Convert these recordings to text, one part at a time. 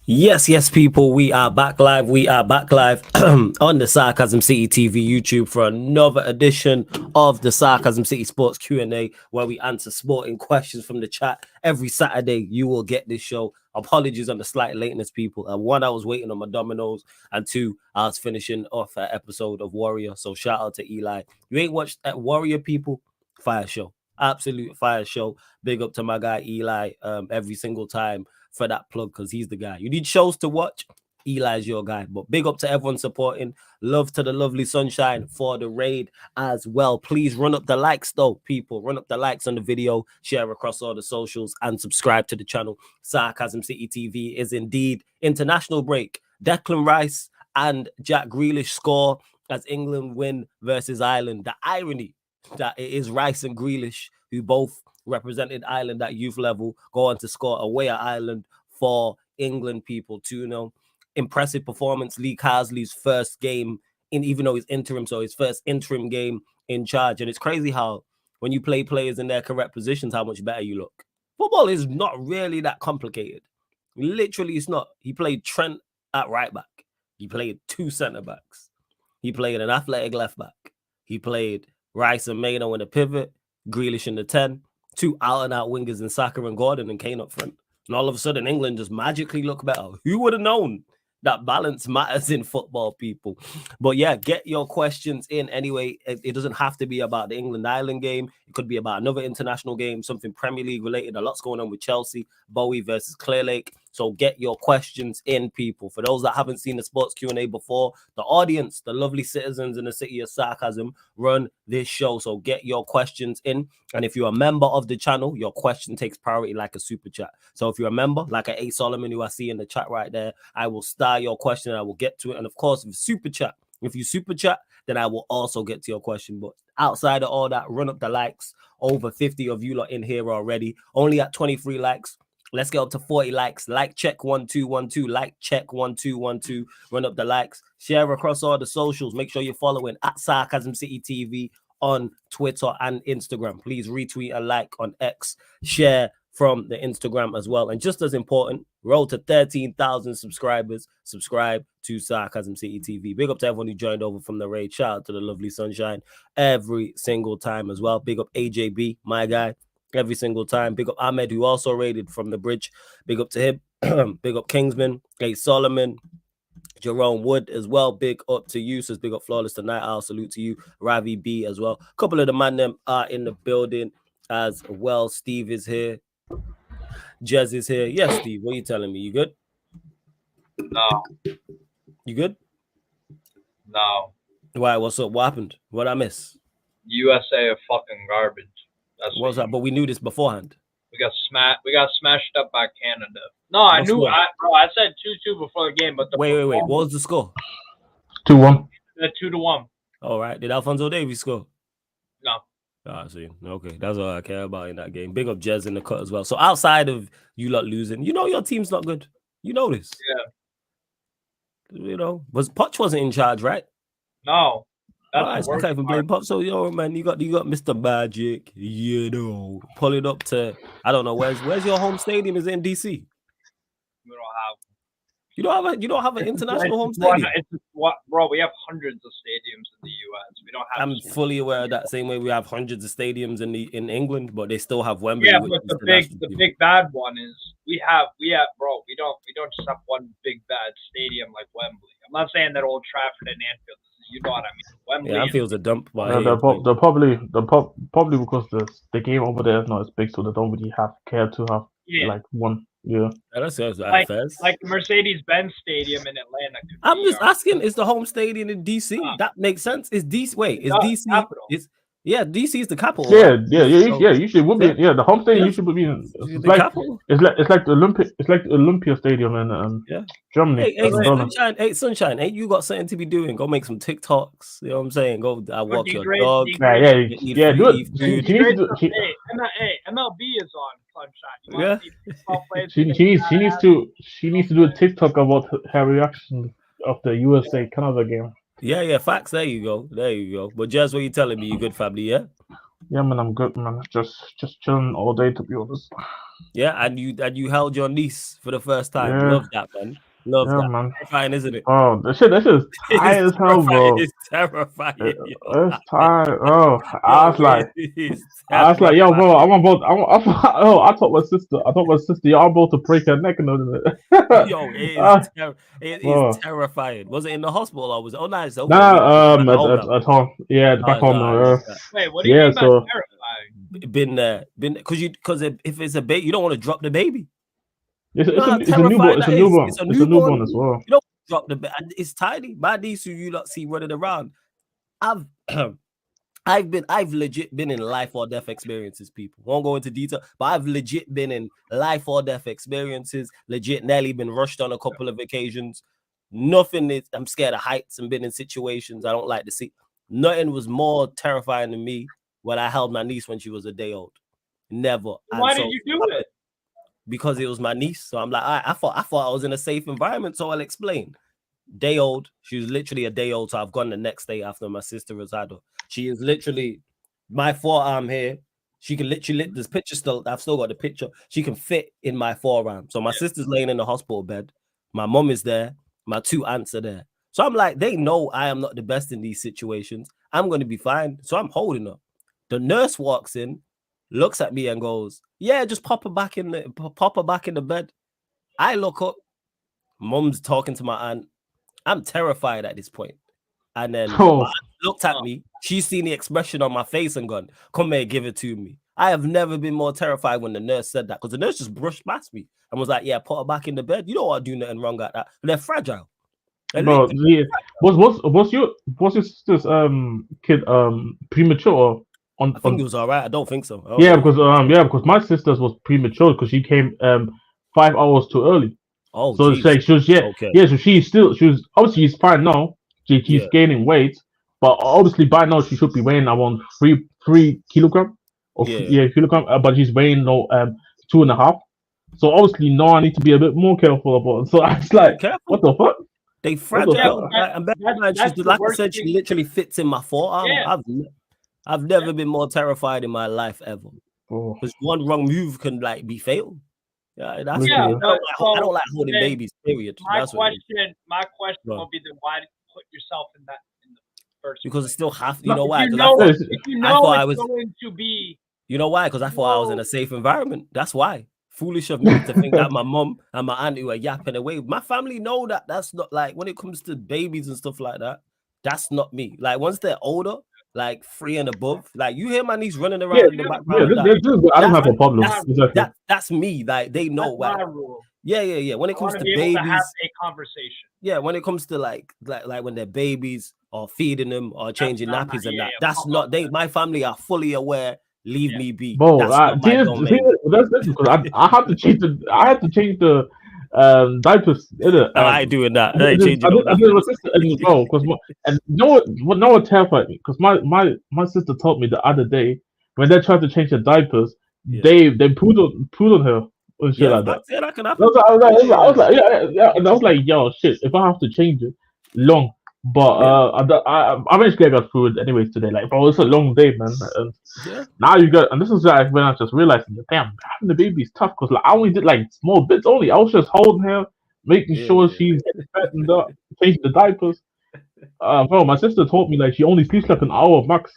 Yes, people, we are back live. We are back live on the Sarcasm City TV YouTube for another edition of the Sarcasm City Sports Q&A, where we answer sporting questions from the chat. Every Saturday, you will get this show. Apologies on the slight lateness, people. One, I was waiting on my dominoes, and two, I was finishing off an episode of Warrior. So shout out to Eli. You ain't watched that Warrior, people? Fire show. Absolute fire show. Big up to my guy Eli every single time for that plug, because he's the guy. You need shows to watch, Eli's your guy. But big up to everyone supporting. Love to the lovely Sunshine for the raid as well. Please run up the likes though, people. Run up the likes on the video, share across all the socials, and subscribe to the channel. Sarcasm City TV is indeed international break. Declan Rice and Jack Grealish score as England win versus Ireland. The irony that it is Rice and Grealish who both represented Ireland at youth level, go on to score away at Ireland for England, people. 2-0. Impressive performance. Lee Carsley's first game, even though he's interim, so his first interim game in charge. And it's crazy how when you play players in their correct positions, how much better you look. Football is not really that complicated. Literally, it's not. He played Trent at right back. He played two centre backs. He played an athletic left back. He played Rice and Maino in the pivot, Grealish in the 10. Two out-and-out wingers in Saka and Gordon and Kane up front. And all of a sudden, England just magically look better. Who would have known that balance matters in football, people? But yeah, get your questions in anyway. It doesn't have to be about the England-Ireland game. It could be about another international game, something Premier League related. A lot's going on with Chelsea, Bowie versus Clear Lake. So get your questions in, people. For those that haven't seen the Sports Q&A before, the audience, the lovely citizens in the city of Sarcasm, run this show. So get your questions in. And if you're a member of the channel, your question takes priority like a super chat. So if you're a member, like a Solomon, who I see in the chat right there, I will star your question and I will get to it. And of course, if you super chat, then I will also get to your question. But outside of all that, run up the likes. Over 50 of you lot in here already. Only at 23 likes. Let's get up to 40 likes. Like check 1212. Like check 1212. Run up the likes. Share across all the socials. Make sure you're following at Sarcasm City TV on Twitter and Instagram. Please retweet and like on X. Share from the Instagram as well. And just as important, roll to 13,000 subscribers. Subscribe to Sarcasm City TV. Big up to everyone who joined over from the raid. Shout out to the lovely Sunshine every single time as well. Big up AJB, my guy. Every single time. Big up Ahmed, who also raided from the bridge. Big up to him. Big up Kingsman, Solomon, Jerome Wood as well. Big up to you. Says big up Flawless Tonight. I'll salute to you. Ravi B as well. A couple of the man them are in the building as well. Steve is here. Jez is here. Yes, Steve. What are you telling me? You good? No. You good? No. Why? What's up? What happened? What I miss? USA are fucking garbage. That's what's up. But we knew this beforehand. We got smashed up by Canada. No, I knew. I said 2-2 before the game, but wait. What was the score? 2-1. 2-1. All right. Did Alphonso Davies score? No. I see. Okay, that's all I care about in that game. Big up Jez in the cut as well. So outside of you lot losing, you know your team's not good. You know this. Yeah. You know, Poch wasn't in charge, right? No. That's I can't even blame Pop. So man, you got Mr. Magic, pull it up to I don't know where's your home stadium? Is it in DC? We don't have. You don't have an international home stadium. Bro, we have hundreds of stadiums in the US. We don't have. I'm fully aware of that. Same way we have hundreds of stadiums in England, but they still have Wembley. Yeah, but the big bad one is we have bro. We don't just have one big bad stadium like Wembley. I'm not saying that Old Trafford and Anfield. You know what I mean? Wembley. Yeah, Anfield's a dump. They're probably because the game over there is not as big, so they don't really care to have like one. Yeah, that's like the Mercedes-Benz Stadium in Atlanta. I'm just asking, is the home stadium in DC? That makes sense. Is DC? Wait, is DC? DC is the capital. Yeah. Usually would be. Yeah, the home stadium usually would be. It's like the Olympic. It's like the Olympia Stadium in Germany. Hey, Sunshine, ain't you got something to be doing? Go make some TikToks. You know what I'm saying? Go walk your dog. Yeah. Do it. MLB is on. Sunshine. She needs to do a TikTok about her reaction of the USA Canada game. Yeah, facts. There you go. But just what you telling me, you good family, yeah? Yeah, man, I'm good, man. Just chilling all day, to be honest. Yeah, and you held your niece for the first time. Yeah, Love that, man. Love yeah, that. man. Terrifying, isn't it? Oh, that shit is It's tight as hell, terrifying. bro. It's terrifying. Yo, It's tight. Oh, yo, it is I was like, yo, terrifying. bro, I'm about. Oh, I told my sister. Yo, I'm about to break her neck and all that. Yo, Ah, it is bro. terrifying. Was it in the hospital or was it? Oh, no, it's over. You Nah, at home now. at home. Yeah, back Oh no, home I now. love that. Wait, what do you Yeah, mean by so terrifying? Been there, because if it's a baby, you don't want to drop the baby. it's You know how it's a newborn. terrifying It's a that is. It's newborn. a It's a newborn. newborn as well. You don't drop the baby. It's tiny. My niece who you lot see running around. I've I've legit been in life or death experiences, people. Won't go into detail, but I've legit been in life or death experiences, legit nearly been rushed on a couple of occasions. Nothing is, I'm scared of heights and been in situations I don't like to see. Nothing was more terrifying to me when I held my niece when she was a day old. Never. Why did you do it? Because it was my niece. So I'm like, I thought I was in a safe environment. So I'll explain. Day old. She was literally a day old. So I've gone the next day after my sister has had her. She is literally my forearm here. She can literally, this picture still, I've still got the picture. She can fit in my forearm. So my sister's laying in the hospital bed. My mom is there. My two aunts are there. So I'm like, they know I am not the best in these situations. I'm going to be fine. So I'm holding her. The nurse walks in, looks at me and goes, yeah, just pop her back in the bed. I look up. Mom's talking to my aunt. I'm terrified at this point. And then my aunt looked at me. She's seen the expression on my face and gone, come here, give it to me. I have never been more terrified when the nurse said that, because the nurse just brushed past me and was like, yeah, put her back in the bed. You don't want to do nothing wrong at that. They're fragile. Bro, yeah. Was your sister's kid premature or I think it was all right. I don't think so. because my sister's was premature because she came 5 hours too early. Oh, so it's like she was so she was obviously she's fine now. She's gaining weight, but obviously by now she should be weighing around three kilogram kilogram. But she's weighing 2.5. So obviously now I need to be a bit more careful about it. So I was like, what the fuck? They fragile. Like I said, she literally fits in my forearm. Yeah. I've never been more terrified in my life ever. Because one wrong move can like be fatal. Yeah, that's I don't like holding babies. Period. My question will be then why did you put yourself in the first? Because it still have. You know why? If you know it's going to be. You know why? Because I thought I was in a safe environment. That's why. Foolish of me to think that my mom and my auntie were yapping away. My family know that that's not like when it comes to babies and stuff like that. That's not me. Like once they're older, like 3 and above, like you hear my niece running around in the background. I don't have a problem. That's me. Like they know. That's my rule. Yeah. When it comes to babies, to have a conversation. Yeah, when it comes to like when they're babies or feeding them or changing nappies and that, that's not they. My family are fully aware. Leave me be. Bro, that's because I had to change the diapers. I ain't doing that. I ain't changing. I did my sister as well because no one terrified me because my sister told me the other day when they tried to change the diapers, they put on her and shit like that. Yeah, that can happen. I was like, and I was like, yo, shit, if I have to change it, long. But I eventually got through it anyways today. Like, bro, it's a long day, man. And now you got, and this is like when I just realized, damn, having the baby is tough because like I only did like small bits only. I was just holding her, making sure she's fattened up, changing the diapers. Bro, my sister told me like she only sleeps like an hour max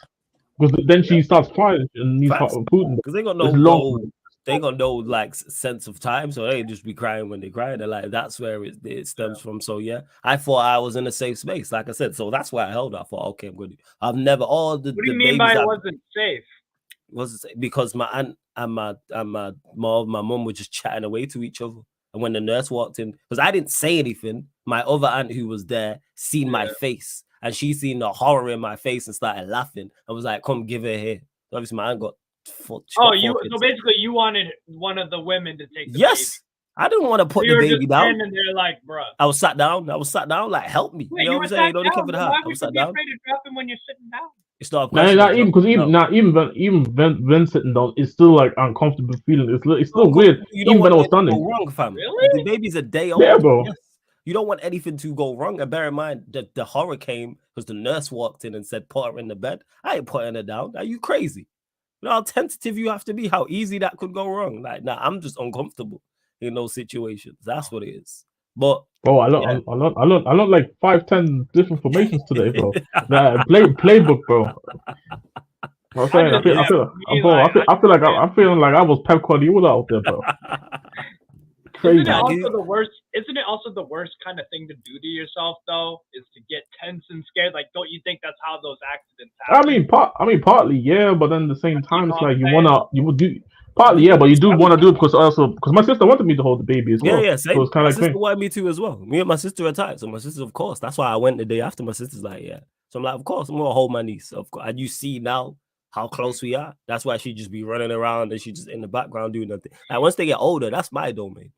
because then she starts crying and needs food. Because they got no like sense of time, so they just be crying when they cry. They're like, that's where it stems from. So yeah, I thought I was in a safe space, like I said. So that's why I held. I thought, okay, I'm good. I've never What do you mean by it wasn't safe? Was because my aunt and my mom were just chatting away to each other, and when the nurse walked in, because I didn't say anything, my other aunt who was there seen my face, and she seen the horror in my face and started laughing. I was like, come give her here. So obviously my aunt got. So basically you wanted one of the women to take the baby. I didn't want to put the baby down. And they're like, bruh. I was sat down, like, help me. Wait, you know what I'm saying? Don't cover the heart. Why would you be afraid of dropping when you're sitting down? It's not even when sitting down, it's still like uncomfortable feeling. It's still weird. Even when I was standing. Wrong, fam. Really? The baby's a day old. Yeah, bro. Yes. You don't want anything to go wrong. And bear in mind that the horror came because the nurse walked in and said, put her in the bed. I ain't putting her down. Are you crazy? You know how tentative you have to be, how easy that could go wrong. Like, nah, I'm just uncomfortable in those situations. That's what it is. But Bro, I learned like 5, 10 different formations today, bro. Playbook, bro. I'm saying, I'm feeling like I was Pep Guardiola out there, bro. Crazy. Isn't it also the worst kind of thing to do to yourself though? Is to get tense and scared? Like, don't you think that's how those accidents happen? I mean, partly, yeah, but then at the same time, it's like you would do partly, yeah, but you do want to do it because my sister wanted me to hold the baby as well. Yeah, same. So it's kind My of like sister wanted me to as well. Me and my sister are tight, so my sister, of course. That's why I went the day after. My sister's like, yeah. So I'm like, of course, I'm gonna hold my niece. Of course, and you see now how close we are. That's why she just be running around and she just in the background doing nothing. Like once they get older, that's my domain.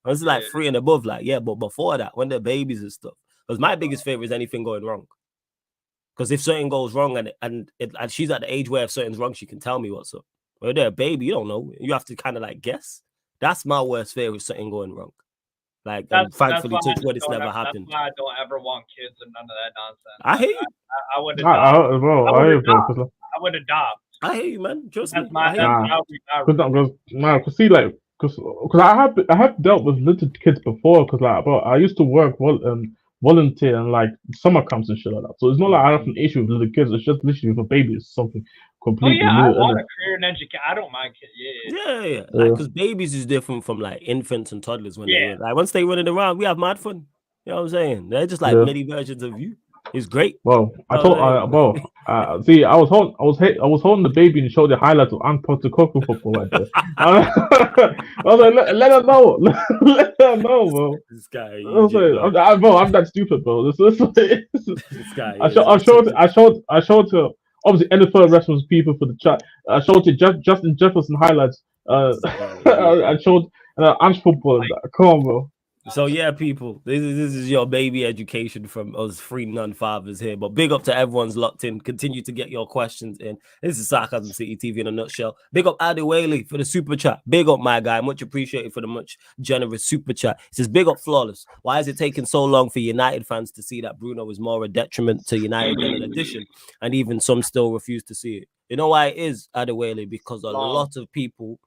Once it's like 3 and above, like yeah, but before that, when they're babies and stuff, because my biggest fear is anything going wrong. Because if something goes wrong and she's at the age where if something's wrong, she can tell me what's up. When they're a baby, you don't know. You have to kind of like guess. That's my worst fear is something going wrong. Like, thankfully, touch wood, it's never happened. That's why I don't ever want kids and none of that nonsense. I hate you. I would adopt. I would adopt. I hate you, man. Trust me. Because see, like, because I have dealt with little kids before. Because like, bro, I used to work volunteer and like summer camps and shit like that. So it's not like I have an issue with little kids. It's just literally with a baby. It's something completely new. I want a career in education. I don't mind kids. Yeah. Like, because babies is different from like infants and toddlers when they're like once they running around, we have mad fun. You know what I'm saying? They're just like mini versions of you. It's great. Well, I was holding the baby and showed the highlights of Postecoglou football right there. I was like, let her know, let her know, bro. This guy, I'm that stupid, bro. This guy. I showed to obviously NFL reference people for the chat. I showed to Justin Jefferson highlights. I showed Ange football. Come on, bro. So yeah, people, this is your baby education from us 3 non-fathers here. But big up to everyone's locked in. Continue to get your questions in. This is Sarcasm City TV in a nutshell. Big up Adi Whaley for the super chat. Big up my guy. Much appreciated for the much generous super chat. It says big up Flawless. Why is it taking so long for United fans to see that Bruno is more a detriment to United than an addition? And even some still refuse to see it. You know why it is, Adi Whaley? Because a lot of people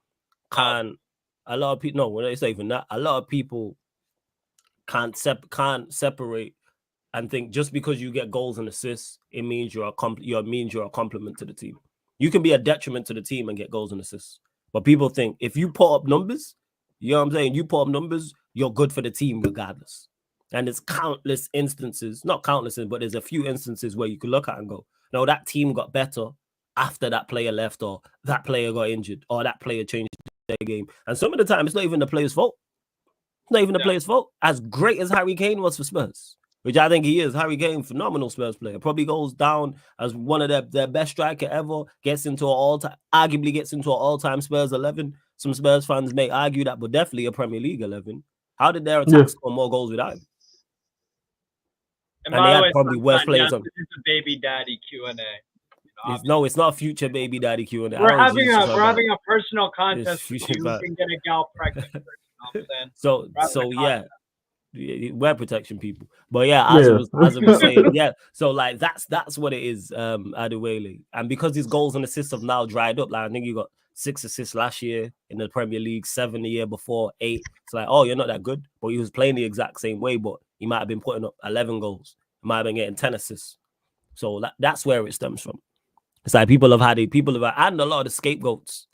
can't. A lot of people. No, it's not even that. A lot of people can't separate and think just because you get goals and assists, it means you're a compliment to the team. You can be a detriment to the team and get goals and assists. But people think if you put up numbers, you know what I'm saying? You put up numbers, you're good for the team regardless. And there's countless instances, not countless, but there's a few instances where you could look at and go, no, that team got better after that player left, or that player got injured, or that player changed their game. And some of the time, it's not even the player's fault. Not even the player's fault. As great as Harry Kane was for Spurs, which I think he is. Harry Kane, phenomenal Spurs player. Probably goes down as one of their best striker ever. Arguably gets into an all-time Spurs 11. Some Spurs fans may argue that, but definitely a Premier League 11. How did their attack score more goals without him? And they had probably worse players on. This is a baby daddy Q&A. No, it's not a future baby daddy Q&A. We're having a personal contest. You can get a gal pregnant. So yeah, wear protection, people. But yeah, as I was saying, yeah. So like that's what it is, Adewale. And because his goals and assists have now dried up, like I think he got 6 assists last year in the Premier League, 7 the year before, 8. It's like, oh, you're not that good. But he was playing the exact same way, but he might have been putting up 11 goals. He might have been getting 10 assists. So that's where it stems from. It's like people have had, and a lot of the scapegoats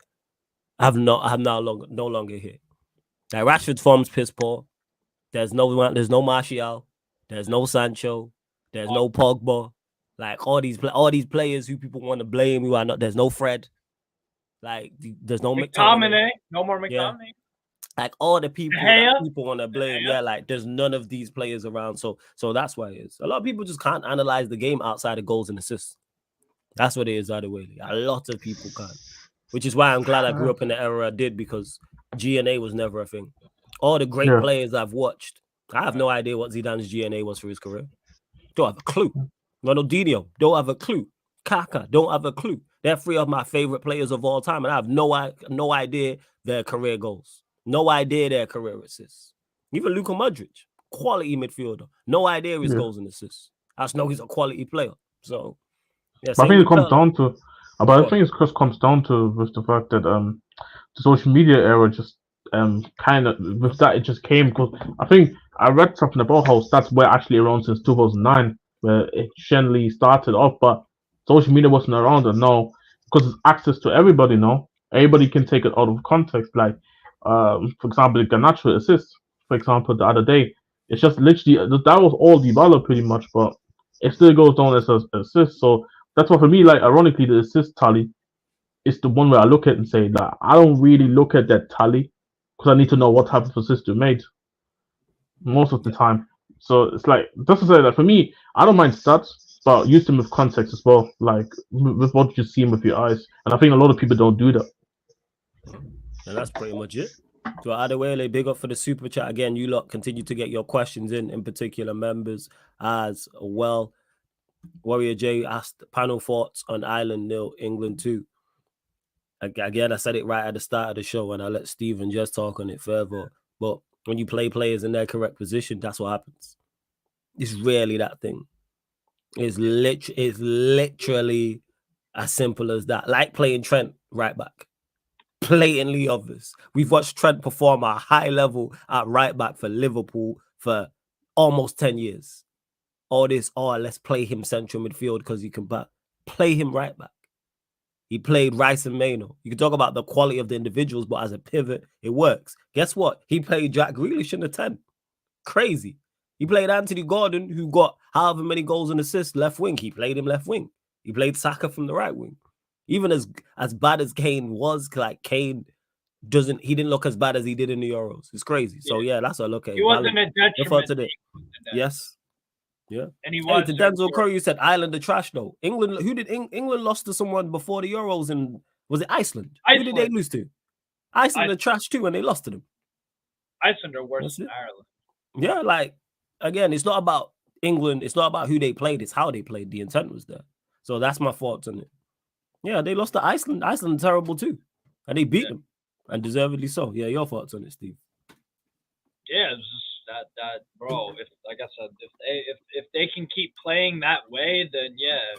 have no longer here. Like Rashford's form's piss poor. There's no Martial. There's no Sancho. There's no Pogba. Like all these players who people want to blame who are not. There's no Fred. Like there's no McTominay. No more McTominay. Yeah. Like all the people that people want to blame. Yeah, like there's none of these players around. So that's why it is. A lot of people just can't analyze the game outside of goals and assists. That's what it is, either way. A lot of people can't. Which is why I'm glad I grew up in the era I did, because GNA was never a thing. All the great players I've watched, I have no idea what Zidane's GNA was for his career. Don't have a clue. Ronaldinho, don't have a clue. Kaka, don't have a clue. They're 3 of my favorite players of all time, and I have no idea their career goals. No idea their career assists. Even Luka Modric, quality midfielder. No idea his goals and assists. I just know he's a quality player. So, yeah, I think it comes down to But I think it just comes down to with the fact that the social media era just kind of with that it just came because I think I read something about how stats were actually around since 2009 where it generally started off, but social media wasn't around, and now because it's access to everybody now, everybody can take it out of context. Like for example, Garnacho assist, for example, the other day, it's just literally that was all developed pretty much, but it still goes down as an assist. So that's why for me, like ironically, the assist tally is the one where I look at and say that I don't really look at that tally because I need to know what type of assist you made most of the time. So it's like just to say that for me, I don't mind stats, but use them with context as well, like with what you see with your eyes. And I think a lot of people don't do that. And that's pretty much it. So either way, big up for the super chat again. You lot continue to get your questions in particular members as well. Warrior J asked panel thoughts on Ireland 0, England 2. Again, I said it right at the start of the show, and I let Stephen just talk on it further. But when you play players in their correct position, that's what happens. It's rarely that thing. It's literally as simple as that. Like playing Trent right back. Blatantly obvious. We've watched Trent perform at a high level at right back for Liverpool for almost 10 years. All this, let's play him central midfield because he can back. Play him right back. He played Rice and Maino. You can talk about the quality of the individuals, but as a pivot, it works. Guess what? He played Jack Grealish in the 10. Crazy. He played Anthony Gordon, who got however many goals and assists left wing. He played him left wing. He played Saka from the right wing. Even as bad as Kane was, like Kane didn't look as bad as he did in the Euros. It's crazy. So yeah, that's what I look at. He wasn't a detriment to it. Yes. Yeah. And he was to Denzel Curry, you said Ireland are trash though. England, England lost to someone before the Euros and was it Iceland? Who did they lose to? Iceland are trash too and they lost to them. Iceland are worse than Ireland. Yeah, like again, it's not about England, it's not about who they played, it's how they played. The intent was there. So that's my thoughts on it. Yeah, they lost to Iceland. Iceland terrible too. And they beat them. And deservedly so. Yeah, your thoughts on it, Steve. Yeah, it's just that bro, if like I said, if they can keep playing that way, then yeah,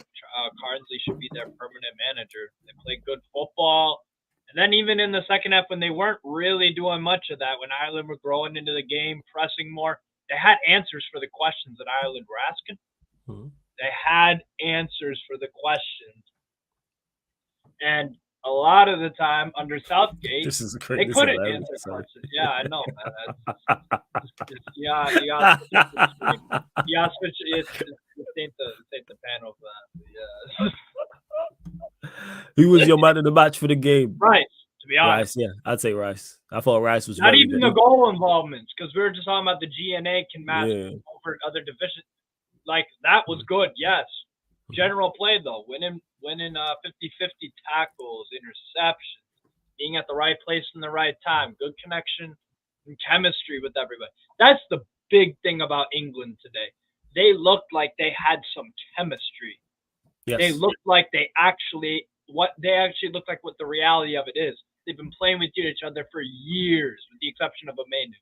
Carnsley should be their permanent manager. They play good football. And then even in the second half when they weren't really doing much of that, when Ireland were growing into the game, pressing more, they had answers for the questions that Ireland were asking. Mm-hmm. They had answers for the questions. And a lot of the time under Southgate, they couldn't answer questions. Yeah, I know, man. Switch. It ain't the panel for that. Yeah. Who was your man of the match for the game? Rice, to be honest. Rice, yeah, I'd say Rice. I thought Rice was not even the goal involvements because we were just talking about the GNA can match over other divisions. Like that was good, yes. General play though, winning 50-50 tackles, interceptions, being at the right place in the right time, good connection and chemistry with everybody. That's the big thing about England today. They looked like they had some chemistry. Yes. They looked like they actually looked like what the reality of it is. They've been playing with each other for years, with the exception of Amenu.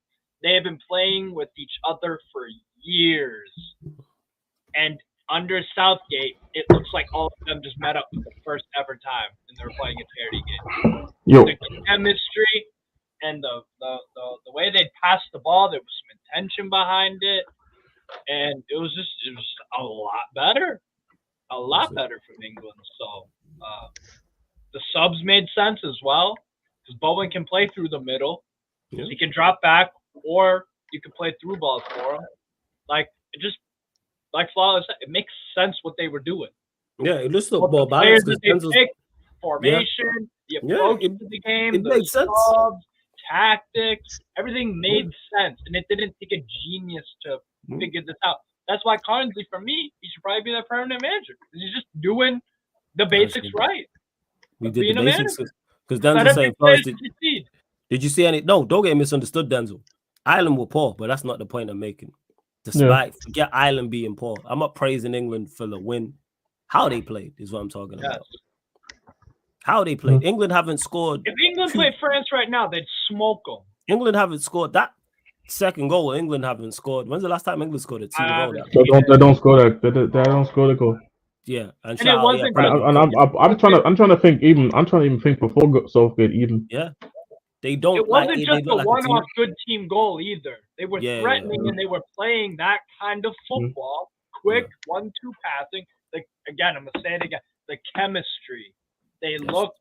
They have been playing with each other for years. And under Southgate, it looks like all of them just met up for the first ever time and they were playing a charity game. The chemistry and the way they'd pass the ball, there was some intention behind it, and it was a lot better from England. So the subs made sense as well because Bowen can play through the middle, he can drop back, or you can play through balls for him. Like it just. Like Flawless said, it makes sense what they were doing. Yeah, it looks like ball balance. That they picked, formation, the approach to the game, the subs, tactics, everything made sense. And it didn't take a genius to figure this out. That's why Carnsley, for me, he should probably be their permanent manager. He's just doing the basics right. We did the basics. Because Denzel saying first, did you see any? No, don't get misunderstood, Denzel. Ireland were poor, but that's not the point I'm making. Despite forget Ireland being poor, I'm not praising England for the win. How they played is what I'm talking about. How they played. England haven't scored. If England played France right now, they'd smoke them. England haven't scored that second goal. England haven't scored. When's the last time England scored a team goal? They don't score that. They don't score the goal. Yeah, and it shout out, wasn't yeah, just- I'm trying to think before Southgate even. yeah. They don't It wasn't they just look a like a team. one-off good team goal either. They were Yeah, threatening and they were playing that kind of football, quick 1-2 passing. Again, I'm gonna say it again. The chemistry. They looked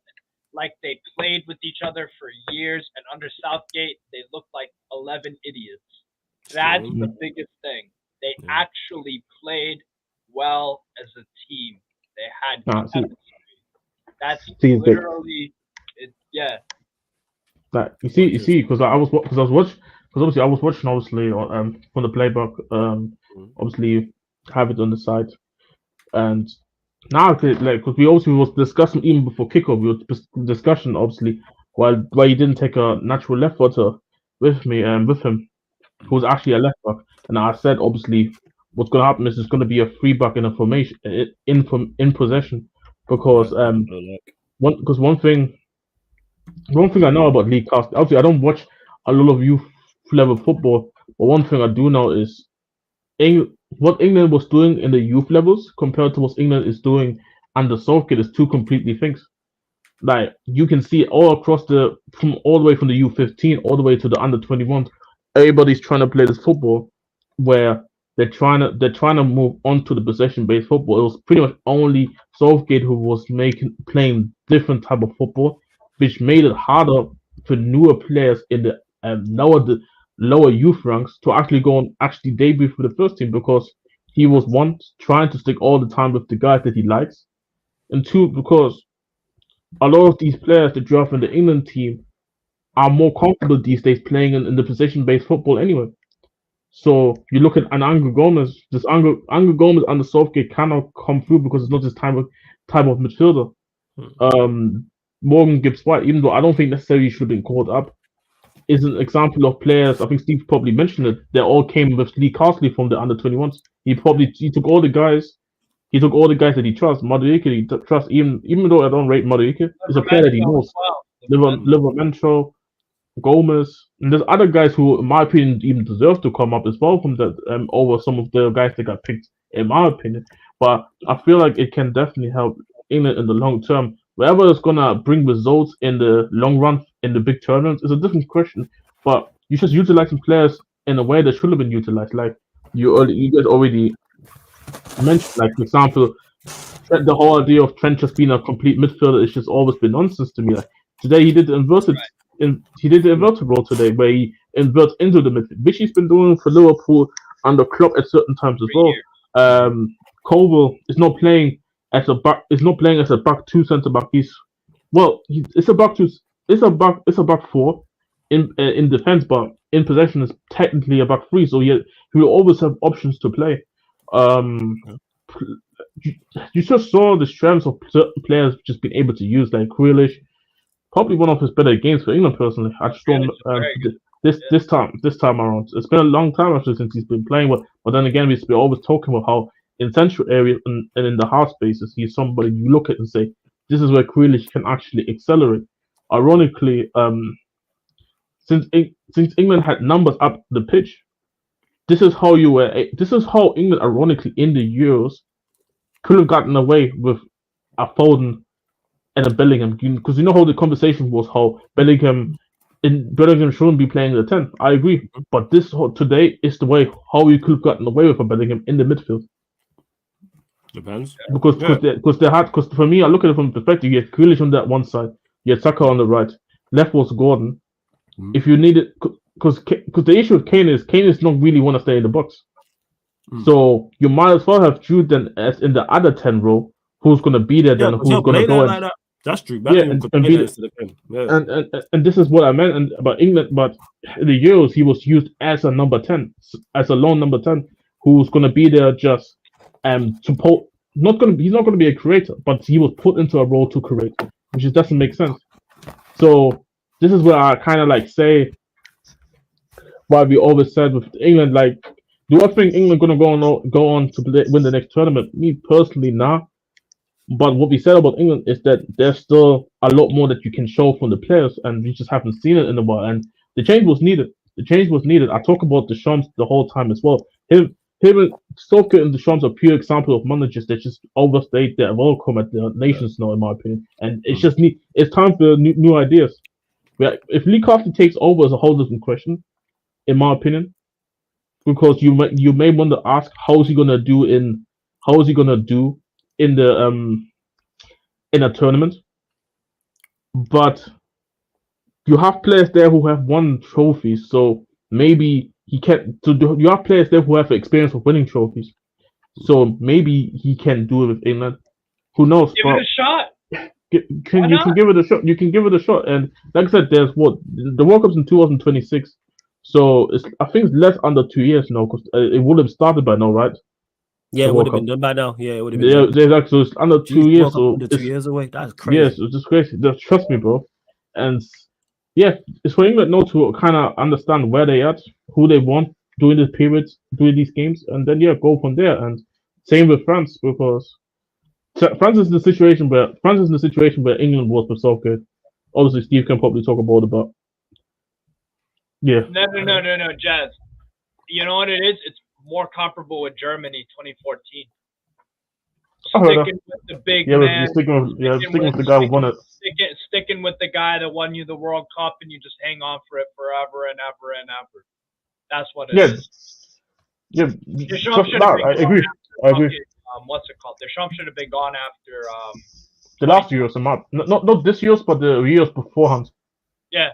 like they played with each other for years, and under Southgate, they looked like 11 idiots. That's the biggest thing. They actually played well as a team. They had chemistry. That's literally it. Yeah. Like you see, because I was watching obviously from the playbook, obviously have it on the side, and now because we obviously was discussing even before kickoff, we were discussing obviously why he didn't take a natural left footer with him, who was actually a left back, and I said obviously what's going to happen is there's going to be a free back in a formation in possession because one thing I know about League Cast, obviously I don't watch a lot of youth level football, but one thing I do know is what England was doing in the youth levels compared to what England is doing under Southgate is two completely things. Like you can see all across from all the way from the U15 all the way to the under 21, everybody's trying to play this football where they're trying to move on to the possession based football. It was pretty much only Southgate who was playing different type of football, which made it harder for newer players in the lower youth ranks to actually go and actually debut for the first team because he was one trying to stick all the time with the guys that he likes, and two because a lot of these players that draft in the England team are more comfortable these days playing in the position-based football anyway. So you look at an Angel Gomez. This Angel Gomez under Southgate cannot come through because it's not his type of midfielder. Morgan Gibbs White, even though I don't think necessarily he should have been called up, is an example of players. I think Steve probably mentioned it. They all came with Lee Castley from the under 21s. He took all the guys. He took all the guys that he trusts. Madueke, he trusts, even though I don't rate Madueke, he's a player that he knows. Livermento, Gomez, and there's other guys who, in my opinion, even deserve to come up as well from that over some of the guys that got picked, in my opinion. But I feel like it can definitely help England in the long term. Wherever it's gonna bring results in the long run in the big tournaments is a different question. But you just utilizing players in a way that should have been utilized. Like you guys already mentioned, like for example, the whole idea of Trent just being a complete midfielder is just always been nonsense to me. Like today he did the inverted role today where he inverts into the midfield, which he's been doing for Liverpool under Klopp at certain times as well. Colville is not playing as a back. Is not playing as a back two centre back. It's a back two. It's a back four in defense, but in possession is technically a back three. So he will always have options to play. You just saw the strengths of certain players just being able to use, like Grealish, probably one of his better games for England personally. I just don't this time around. It's been a long time actually since he's been playing, but then again we're always talking about how in central areas and in the half spaces he's somebody you look at and say this is where Grealish can actually accelerate. Ironically, since England had numbers up the pitch, this is how England ironically in the Euros could have gotten away with a Foden and a Bellingham, because you know how the conversation was how Bellingham shouldn't be playing the 10. I agree, but today is the way how we could have gotten away with a Bellingham in the midfield. Depends. Because for me, I look at it from the perspective. You had Grealish on that one side, you had Saka on the right, left was Gordon. If you needed, because the issue with Kane is not really want to stay in the box. So you might as well have Jude then as in the other 10 row, who's going to be there then, who's going to go like that. That's true. And this is what I meant. About England, but in the Euros he was used as a number 10, as a lone number 10, who's going to be there just support. He's not going to be a creator, but he was put into a role to create, which just doesn't make sense. So this is where I kind of like say why we always said with England, like, do I think England going to go on to win the next tournament? Me personally, nah. But what we said about England is that there's still a lot more that you can show from the players, and we just haven't seen it in a while. And the change was needed. I talk about Deschamps the whole time as well. Him Southgate and Deschamps are pure example of managers that just overstayed their welcome at the nations now, in my opinion. And it's just it's time for new ideas. If Lee Carter takes over as a whole different question, in my opinion, because you may want to ask how is he gonna do in the in a tournament, but you have players there who have won trophies, so maybe he can. You have players there who have experience of winning trophies, so maybe he can do it with England. Who knows? Give it a shot. You can give it a shot. You can give it a shot, and like I said, there's the World Cup's in 2026, so I think it's less under 2 years now because it would have started by now, right? Yeah, it would have been done by now. Yeah, it would have been. Yeah, exactly. So it's under 2 years. So under 2 years away. That's crazy. Yes, it's just crazy. Just trust me, bro. And yeah, it's for England now to kind of understand where they at, who they want during this period, during these games, and then go from there. And same with France because France is in the situation where England was with Southgate. Obviously, Steve can probably talk about it, but yeah. No, Jazz. You know what it is? It's more comparable with Germany 2014. Sticking with the big man. Sticking with the guy who won it. Sticking with the guy that won you the World Cup, and you just hang on for it forever and ever and ever. That's what it is. Yeah. I agree. What's it called? Deschamps should have been gone after the last years, not this year's, but the years beforehand. Yeah.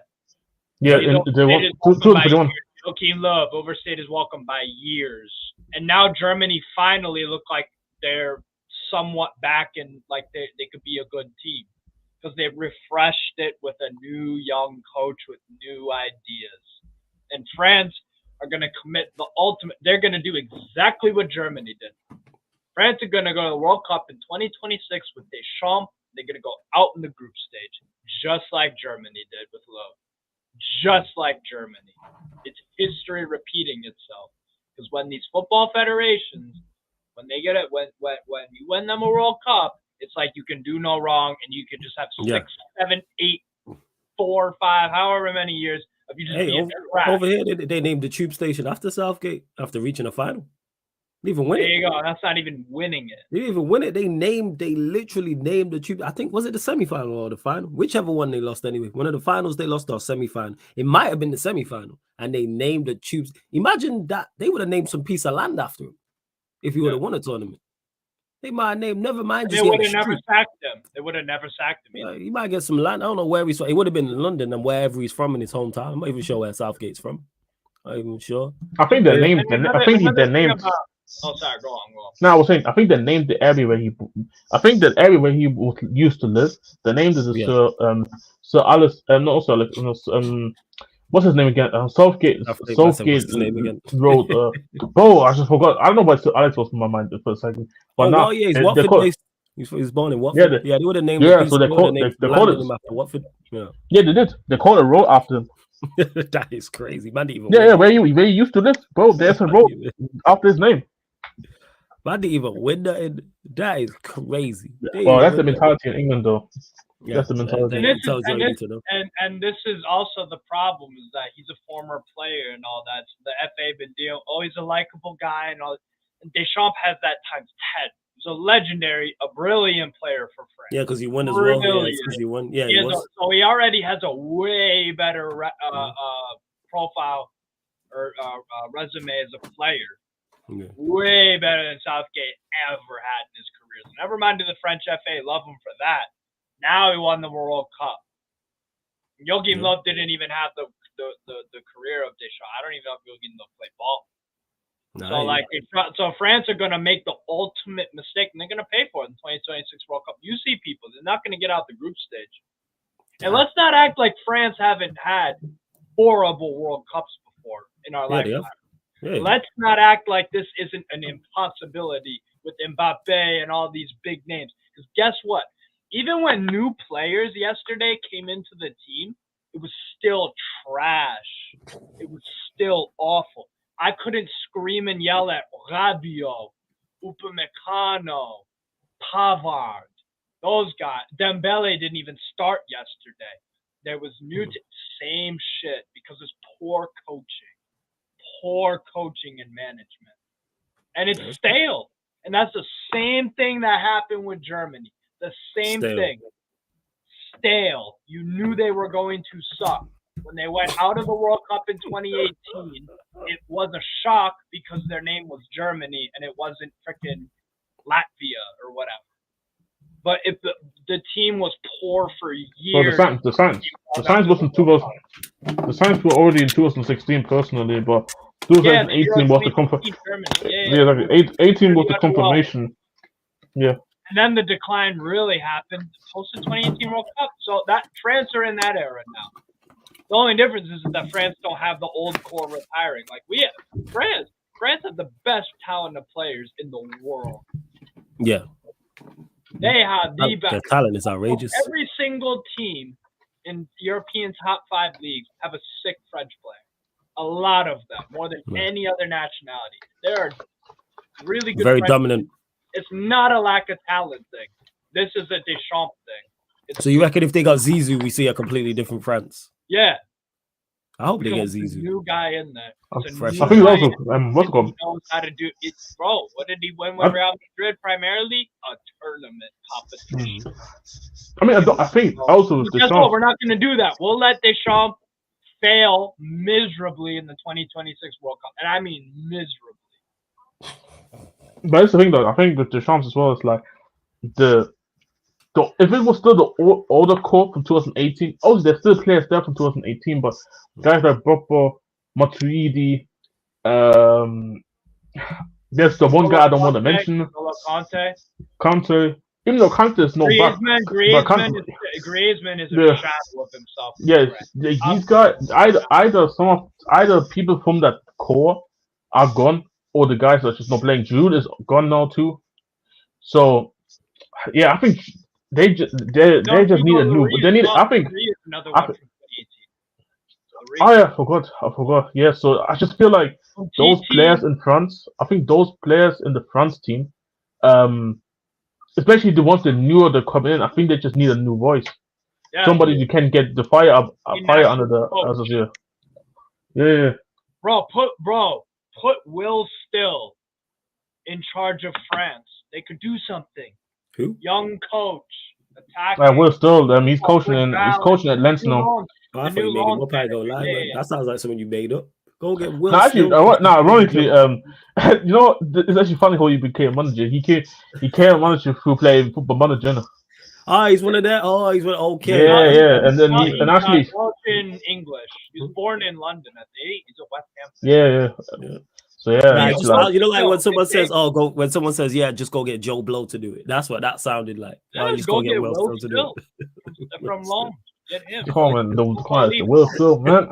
Yeah, they won 2021. Joachim Löw overstayed his welcome by years, and now Germany finally look like they're somewhat back and like they could be a good team because they've refreshed it with a new young coach with new ideas. And France are going to commit the ultimate. They're going to do exactly what Germany did. France are going to go to the World Cup in 2026 with Deschamps. They're going to go out in the group stage, just like Germany did with Löw. Just like Germany. It's history repeating itself. Because when these football federations, when they get it, when you win them a World Cup, it's like you can do no wrong, and you can just have 6, 7, 8, 4, 5, however many years of you just being trash. Over here, they named the tube station after Southgate after reaching a final. They even win it. There you go. That's not even winning it. They didn't even win it. They literally named the tube. I think was it the semi-final or the final? Whichever one they lost anyway. One of the finals they lost or semi-final. It might have been the semi-final, and they named the tubes. Imagine that they would have named some piece of land after him if he would have won a tournament. They might have named. Never mind. They would have never sacked him. They would have never sacked him. Yeah, he might get some land. I don't know where he's from. He would have been in London and wherever he's from in his hometown. I'm not even sure where Southgate's from. I'm not even sure. I think they named. Oh, sorry. Go on. No, I was saying. I think they named the area where he. I think that area where he used to live. They named it Sir Alice. Not Sir Alex. What's his name again? Southgate Road. Oh, I just forgot. I don't know why Sir Alex was in my mind for a second. But now, he's Watford. He's born in Watford. Yeah, they would have named. Yeah, so they called it after Watford. Yeah, they did. They called a road after him. That is crazy, man. Where he used to live, bro. There's a road after his name. Man didn't even win that. That is crazy. Well, that's the mentality in England, though. Yeah, that's the mentality. And this is also the problem is that he's a former player and all that. So the FA been dealing. Oh, he's a likable guy and all. And Deschamps has that times 10. He's a legendary, a brilliant player for France. Yeah, because he won as well. Yeah, he won. Yeah, so he already has a way better profile or resume as a player. Yeah. Way better than Southgate ever had in his career. So never mind to the French FA, love him for that. Now he won the World Cup. Joachim Löw didn't even have the career of Deschamps. I don't even know if Joachim Löw played ball. So France are going to make the ultimate mistake, and they're going to pay for it in the 2026 World Cup. You see people, they're not going to get out the group stage. And let's not act like France haven't had horrible World Cups before in our lifetime. Yeah. Let's not act like this isn't an impossibility with Mbappe and all these big names. Because guess what? Even when new players yesterday came into the team, it was still trash. It was still awful. I couldn't scream and yell at Rabiot, Upamecano, Pavard, those guys. Dembele didn't even start yesterday. There was same shit because it's poor coaching and management. and it's stale. And that's the same thing that happened with Germany. The same thing. Stale. You knew they were going to suck. When they went out of the World Cup in 2018, it was a shock because their name was Germany and it wasn't freaking Latvia or whatever. But if the team was poor for years, well, the science wasn't 2000. The science were already in 2016 personally, but 2018 was the confirmation. Yeah, 18 was the confirmation. Yeah. And then the decline really happened post the 2018 World Cup. So that France are in that era now. The only difference is that France don't have the old core retiring. Like we have. France has the best talent of players in the world. Yeah. They have the best. Their talent is outrageous. Every single team in European top 5 leagues have a sick French player. A lot of them, more than any other nationality. They are really good. Very French dominant. players. It's not a lack of talent thing. This is a Deschamps thing. So you reckon if they got Zizou, we see a completely different France? Yeah. I hope they get Zizou. New guy in there. I think also what's called? He knows how to do it, bro. What did he win with Real Madrid primarily? A tournament competition. I mean, I think also guess what? We're not going to do that. We'll let Deschamps fail miserably in the 2026 World Cup, and I mean miserably. But that's the thing, though. I think with Deschamps as well, it's like if it was still the older core from 2018, obviously there's still players there from 2018, but guys like Boppo, Matuidi, there's the one guy I don't want to mention, Conte. Even though Conte is no back, Griezmann is a shadow of himself. Yeah, these guys either people from that core are gone, or the guys are just not playing. Giroud is gone now too. So yeah, I think they just need a new. They need. I think. Oh yeah, I forgot. Yeah, so I just feel like those players in France. I think those players in the France team, especially the ones that newer that come in, I think they just need a new voice. Yeah, somebody you can get the fire under the Yeah. Put Will Still in charge of France. They could do something. Who? Young coach. Will Still. He's coaching at Lens now. I thought you made him up. I go lie, man. That sounds like something you made up. Go get Will. Ironically, it's actually funny how he became manager. He came manager through playing Football Manager. He's one of that. He's one. Okay. Yeah. And then he's in English. He was born in London at the 8. He's a West Ham fan. Yeah. So yeah, like when someone says, when someone says, just go get Joe Blow to do it. That's what that sounded like. Just go get Will Still to do it. From Long. Get him. Come on, the Will Still, man.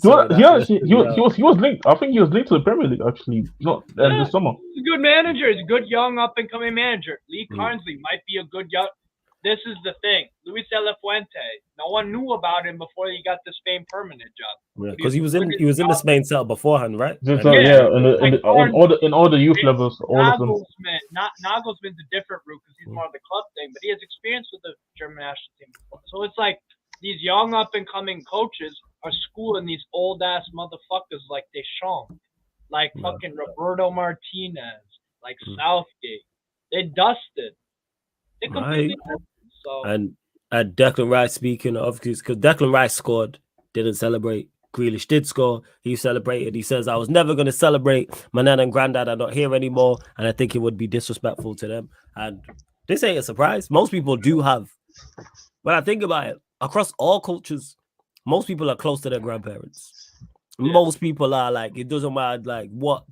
He was linked. I think he was linked to the Premier League actually. This summer. He's a good manager. He's a good young up and coming manager. Lee Carnsley might be a good young. This is the thing. Luis de la Fuente. No one knew about him before he got the Spain permanent job. Yeah, because he was in the Spain setup beforehand, right? In all the youth levels, all of them. Nagelsmann's a different route because he's more of the club thing, but he has experience with the German national team before. So it's like these young up and coming coaches are schooling these old ass motherfuckers like Deschamps, like fucking Roberto Martinez, like Southgate. They dusted. They completely dusted. So. And Declan Rice, speaking of, because Declan Rice scored, didn't celebrate. Grealish did score. He celebrated. He says, I was never going to celebrate. My nan and granddad are not here anymore, and I think it would be disrespectful to them. And this ain't a surprise. Most people do have. When I think about it, across all cultures, most people are close to their grandparents. Yeah. Most people are like, it doesn't matter like what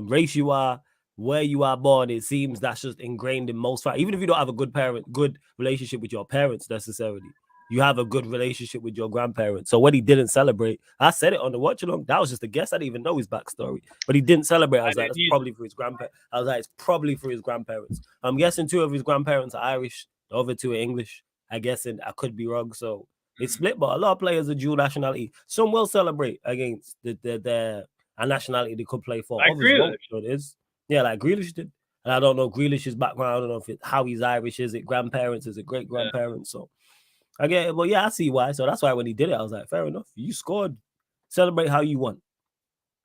race you are, where you are born. It seems that's just ingrained in most. Even if you don't have a good relationship with your parents necessarily, you have a good relationship with your grandparents. So when he didn't celebrate, I said it on the watch along. That was just a guess. I didn't even know his backstory, but he didn't celebrate. I was like, that's probably for his grandparents. I was like, it's probably for his grandparents. I'm guessing 2 of his grandparents are Irish, the other 2 are English. I guess, and I could be wrong. So it's split, but a lot of players are dual nationality. Some will celebrate against a nationality they could play for. Like Grealish. It is. Yeah, like Grealish did. And I don't know Grealish's background. I don't know how he's Irish. Is it grandparents? Is it great grandparents? So I get it. But yeah, I see why. So that's why when he did it, I was like, fair enough. You scored. Celebrate how you want.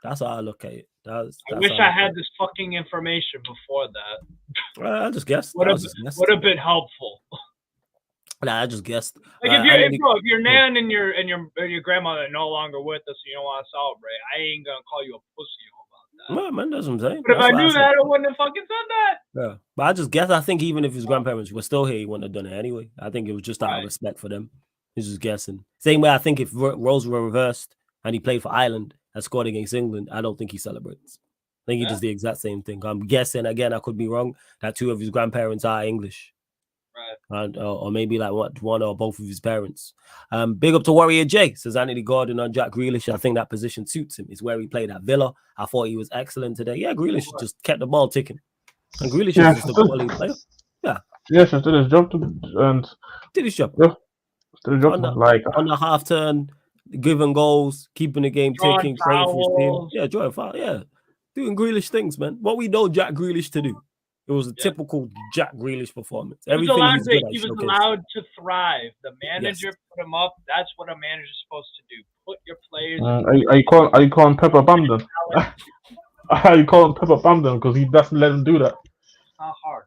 That's how I look at it. That's I wish how I had this fucking information before that. I just guessed. Would have been helpful. Nah, I just guessed. Like if your nan and your grandmother are no longer with us, and you don't want to celebrate, I ain't gonna call you a pussy about that. No, man, that's what I'm saying. But if I knew that, I wouldn't have fucking said that. Yeah, but I just guess. I think even if his grandparents were still here, he wouldn't have done it anyway. I think it was just out of respect for them. He's just guessing. Same way, I think if roles were reversed and he played for Ireland and scored against England, I don't think he celebrates. I think he does the exact same thing. I'm guessing, again, I could be wrong, that two of his grandparents are English. Right. And, or maybe like one or both of his parents. Big up to Warrior J, says Anthony Gordon on Jack Grealish. I think that position suits him. It's where he played at Villa. I thought he was excellent today. Yeah, Grealish just kept the ball ticking. And Grealish is just a quality player. Yeah. Yes, he did his job and did his job. Yeah. Did his job on the half turn, giving goals, keeping the game ticking, playing for his team. Yeah, drawing foul. Yeah. Doing Grealish things, man. What we know Jack Grealish to do. It was a typical Jack Grealish performance. Everything he was allowed to thrive. The manager put him up. That's what a manager's supposed to do. Put your players. Are you calling Pepper Bamden? Are you calling Pepper Bamden because he doesn't let him do that? It's not hard.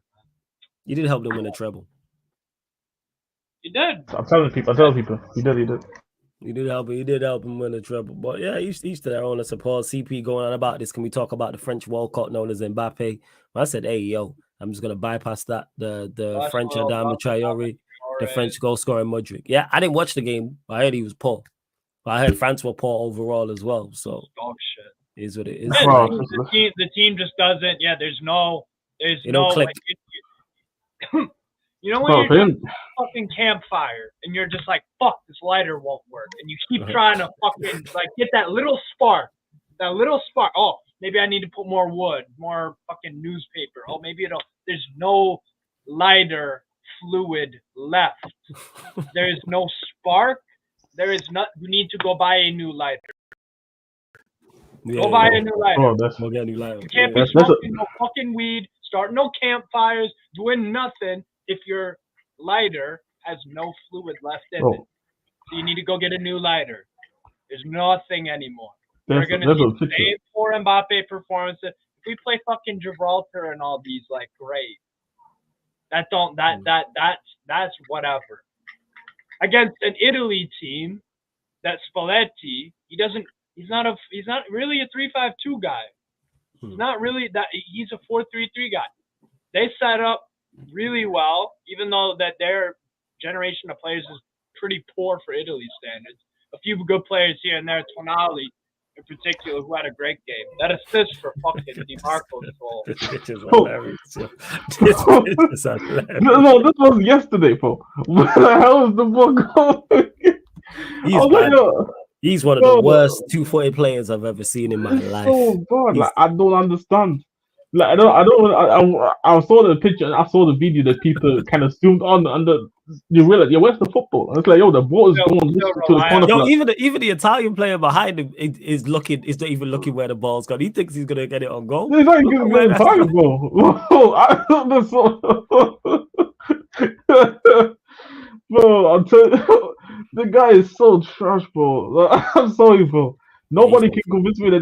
You did help them win a treble. You did. I'm telling people. He did. He did help him win a treble. But yeah, each to their own, I suppose. CP going on about this. Can we talk about the French World Cup known as Mbappe? I said, hey, yo, I'm just going to bypass that. The French Adama Traore, the French goal scoring Modric. Yeah, I didn't watch the game. I heard he was poor. But I heard France were poor overall as well. So, dog shit. Is what it is. The team just doesn't. Yeah, there's no click. Like, you know when you're doing fucking campfire and you're just like, fuck, this lighter won't work, and you keep trying to fucking like get that little spark. Oh, maybe I need to put more wood, more fucking newspaper. Oh, maybe it'll. There's no lighter fluid left. There is no spark. There is not. You need to go buy a new lighter. Go buy a new lighter. We'll get a new lighter. You can't be smoking no fucking weed, starting no campfires, doing nothing if your lighter has no fluid left in it. So you need to go get a new lighter. There's nothing anymore. We're gonna need the same for Mbappe performances. If we play fucking Gibraltar and all these, like, great. That's whatever. Against an Italy team, that Spalletti, he's not really a 3-5-2 guy. He's not really that. He's a 4-3-3 guy. They set up really well, even though that their generation of players is pretty poor for Italy standards. A few good players here and there. Tonali, in particular, who had a great game. That assist for fucking DiMarco's goal. This is hilarious. This is hilarious. No, this was yesterday, bro. Where the hell is the ball going? He's one of the worst 2-footed players I've ever seen in my life. Oh God, like, I don't understand. Like I saw the picture and I saw the video that people kind of zoomed on and you realize, where's the football? And it's like, the ball is going to the corner. Yo, even the Italian player behind him is not even looking where the ball's gone. He thinks he's gonna get it on goal. He's not even going to get Bro, I'm telling you, the guy is so trash, bro. I'm sorry, bro. Nobody can convince me that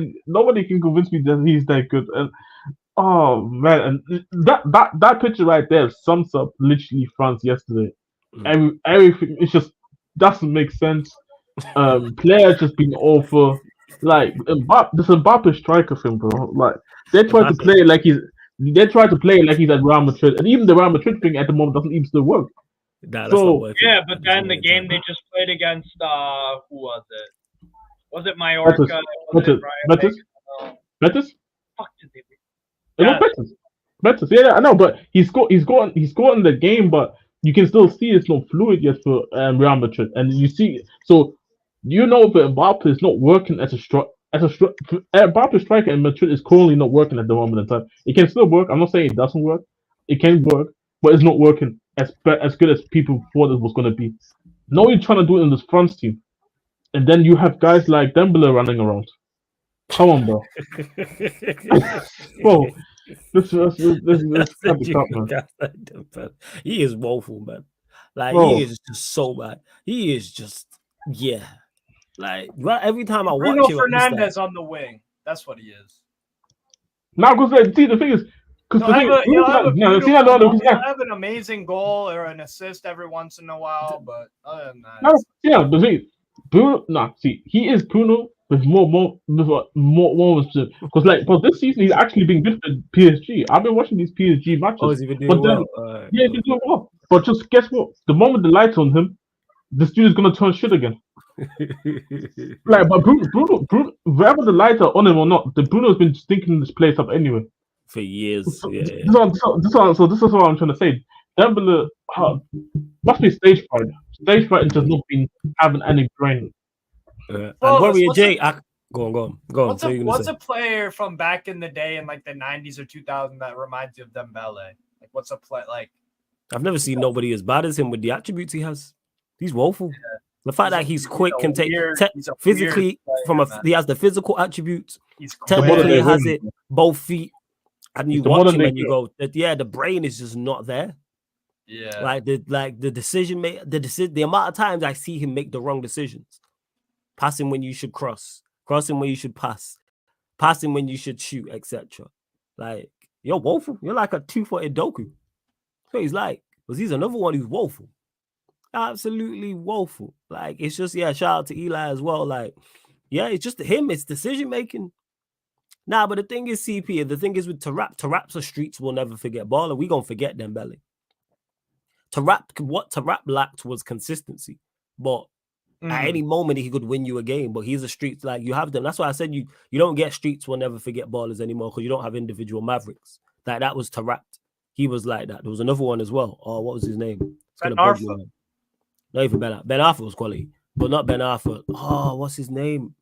he's that good. And oh man, and that picture right there sums up literally France yesterday. Everything, it just doesn't make sense. Players just being awful. Like this Mbappe striker thing, bro. Like they try to play like he's at Real Madrid, and even the Real Madrid thing at the moment doesn't even still work. But then the game they just played against who was it? Was it Mallorca? Betis? Fuck did they beat? It was Betis. Yeah, I know, but he's got in the game, but you can still see it's not fluid yet for Real Madrid, and you see, so you know that Mbappe is not working as a Mbappe striker in Madrid is currently not working at the moment in time. It can still work. I'm not saying it doesn't work. It can work, but it's not working as good as people thought it was going to be. Now you're trying to do it in this France team, and then you have guys like Dembele running around. Come on, bro. Bro, this can't be tough, man. He is woeful, man. Like, he is just so bad. He is just, like, every time I watch Bruno him, Fernandes on the wing. That's what he is. Now, because see, the thing is, He'll have an amazing goal or an assist every once in a while, but other than that, the thing, Bruno. He is Bruno with more because but this season he's actually been good for PSG. I've been watching these PSG matches. Oh, has he been doing well? He's been doing well. But just guess what? The moment the lights on him, this dude is gonna turn shit again. But Bruno, wherever the lights are on him or not, the Bruno's been stinking this place up anyway. For years. So this is what I'm trying to say. Dembele must be stage fright. Stage fright just not been having any brain. And Warrior J, go on. What's a player from back in the day in like the 90s or 2000 that reminds you of Dembele? Like, what's a play like? I've never seen nobody as bad as him with the attributes he has. He's woeful. Yeah. The fact that he's quick, can take physically he has the physical attributes. Technically, he has it both feet, and you watch him and you go, the brain is just not there. Yeah, like the decision the amount of times I see him make the wrong decisions, passing when you should crossing when you should pass, passing when you should shoot, etc. Like, you're woeful. You're like a 2-footed Doku. That's what he's like, because he's another one who's woeful. Absolutely woeful. Like, it's just, shout out to Eli as well. Like, it's just him. It's decision making. Nah, but the thing is, CP, the thing is with Tarap's streets will never forget. Baller, we gonna forget Dembele. What Tarap lacked was consistency. But at any moment he could win you a game. But he's a streets, like, you have them. That's why I said you don't get streets will never forget ballers anymore, because you don't have individual mavericks. Like, that was Tarap. He was like that. There was another one as well. Oh, what was his name? Ben Arfa. Not even Ben Arfa. Ben Arfa was quality, but not Ben Arfa. Oh, what's his name?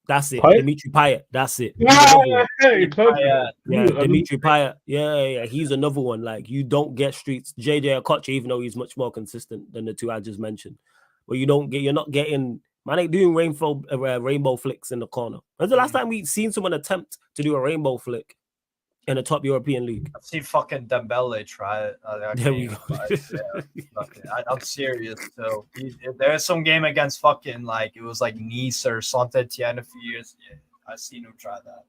That's it. Dimitri Payet. That's it. Dimitri Payet. Yeah. He's another one. Like, you don't get streets. JJ Okocha, even though he's much more consistent than the two I just mentioned. But you're not getting, man ain't doing rainbow flicks in the corner. When's the last time we seen someone attempt to do a rainbow flick in a top European league? I've seen fucking Dembele try it. There we go. I'm serious. So there's some game against fucking, like, it was like Nice or Saint-Etienne a few years. Yeah, I've seen him try that.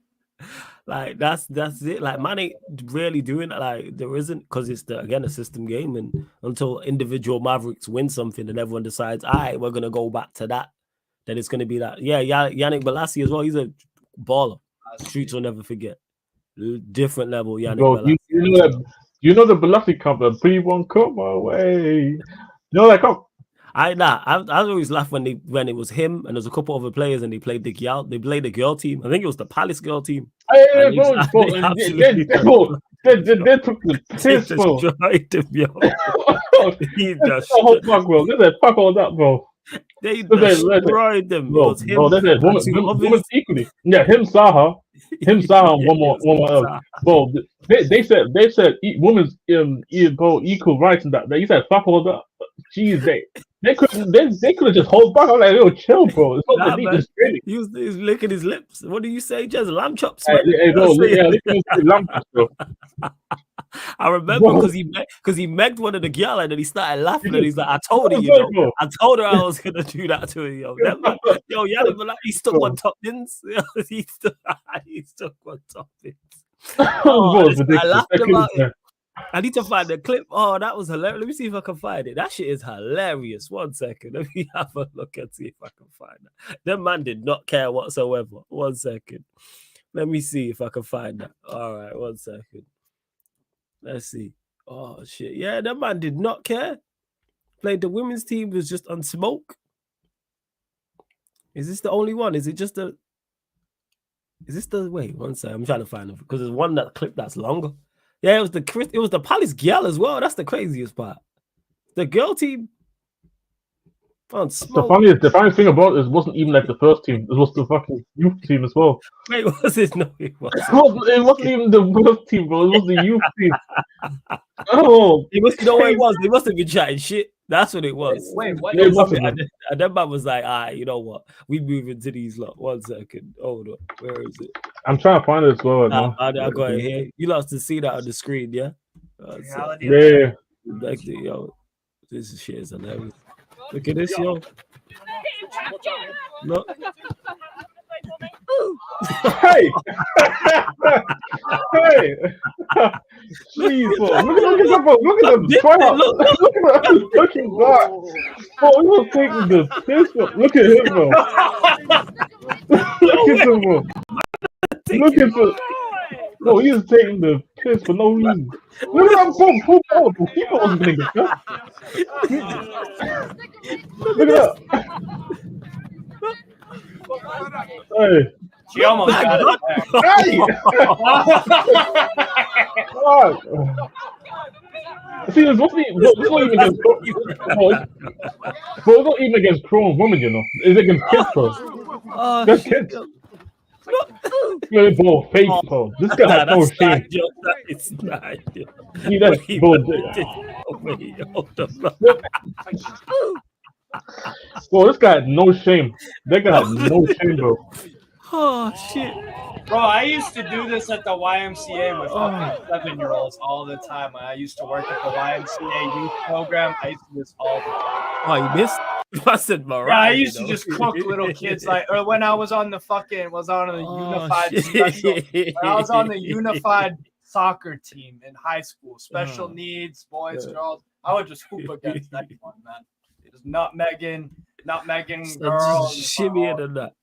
Like, that's it. Like, man ain't really doing it. Like, there isn't, because it's a system game, and until individual Mavericks win something and everyone decides, all right, we're gonna go back to that, then it's gonna be that. Yeah, Yannick Bolasie as well. He's a baller. Streets will never forget. Different level, Yannick. Bro, you know the Bolasie Cup, the pre-1 Cup away. You know that cup? I always laugh when it was him and there's a couple other players and they played the girl team. I think it was the Palace girl team. They took the piss, bro. Destroyed him, yo. Fuck, bro. They said, fuck all that, bro. They destroyed them. Bro, they said women equally. Yeah, him, Saha, and one more. Bro, they said women's equal rights and that. They said fuck all that. Jeez, they could have just hold back. I'm like, yo, chill, bro. It's not the need. He was licking his lips. What do you say, Jez? Lamb chops. Hey, bro, licking lamb chops, bro. I remember because he megged one of the girl and then he started laughing and he's like, I told her, I told her I was gonna do that to her, yo. Yannick, he stuck one top ins. he stuck one top ins. I laughed about it. I need to find the clip. Oh, that was hilarious. Let me see if I can find it. That shit is hilarious. 1 second. Let me have a look and see if I can find that. That man did not care whatsoever. 1 second. Let me see if I can find that. All right, 1 second. Let's see. Oh, shit. Yeah, that man did not care. Played the women's team, was just on smoke. Is this the only one? Is it just the... Is this the... Wait, 1 second. I'm trying to find it because there's one clip that's longer. Yeah, it was the Palace girl as well. That's the craziest part. The girl team on smoke. The funniest thing about it wasn't even like the first team. It was the fucking youth team as well. Wait, was it? No, it wasn't. It wasn't even the first team, bro. It was the youth team. Oh, you know what it was? They must have been chatting shit. That's what it was. Wait, what? And that man was like, all right, you know what? We move into these lot. 1 second. Hold on. Where is it? I'm trying to find it as well. I got it here. You lost to see that on the screen, yeah? Yeah. Like, yo, this shit is hilarious. Look at this, yo. No. Hey! Hey! Please, bro. Look at that, bro. Look at the tryout. Look at that fucking guy. Bro, he was taking the piss, bro. Look at him, bro. Look at him, bro. Look at him. Bro, he is taking the piss for no reason. Look at that, bro. The keeper wasn't going to get that. Look at that. Hey. She almost got it. Hey! God. See, it's not even against bro, it's not even against grown women, you know. It's against kids, bro. That's kids. Bro, fake, bro. This guy has no shame. See that, bro, this guy had no shame. That guy had no shame, bro. Oh shit. Bro, I used to do this at the YMCA with fucking 7-year-olds all the time. When I used to work at the YMCA youth program, I used to do this all the time. Oh, you missed? I said Mariah, yeah, I used to just cook little kids or when I was on the unified special. When I was on the unified soccer team in high school, special needs, boys, girls. I would just hoop against anyone, man. Just nutmegging girls. Shimmy and that.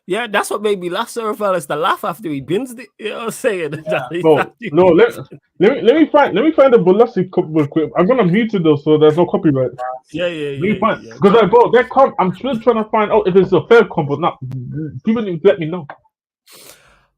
Yeah, that's what made me laugh, Sir Fellas, to laugh after he binged it. You know what I'm saying? Yeah. No, let me find the Balassi clip real quick. I'm gonna mute it though, so there's no copyright. Yeah. Because bro, that comp, I'm still trying to find out if it's a fair comp or not. People need to let me know.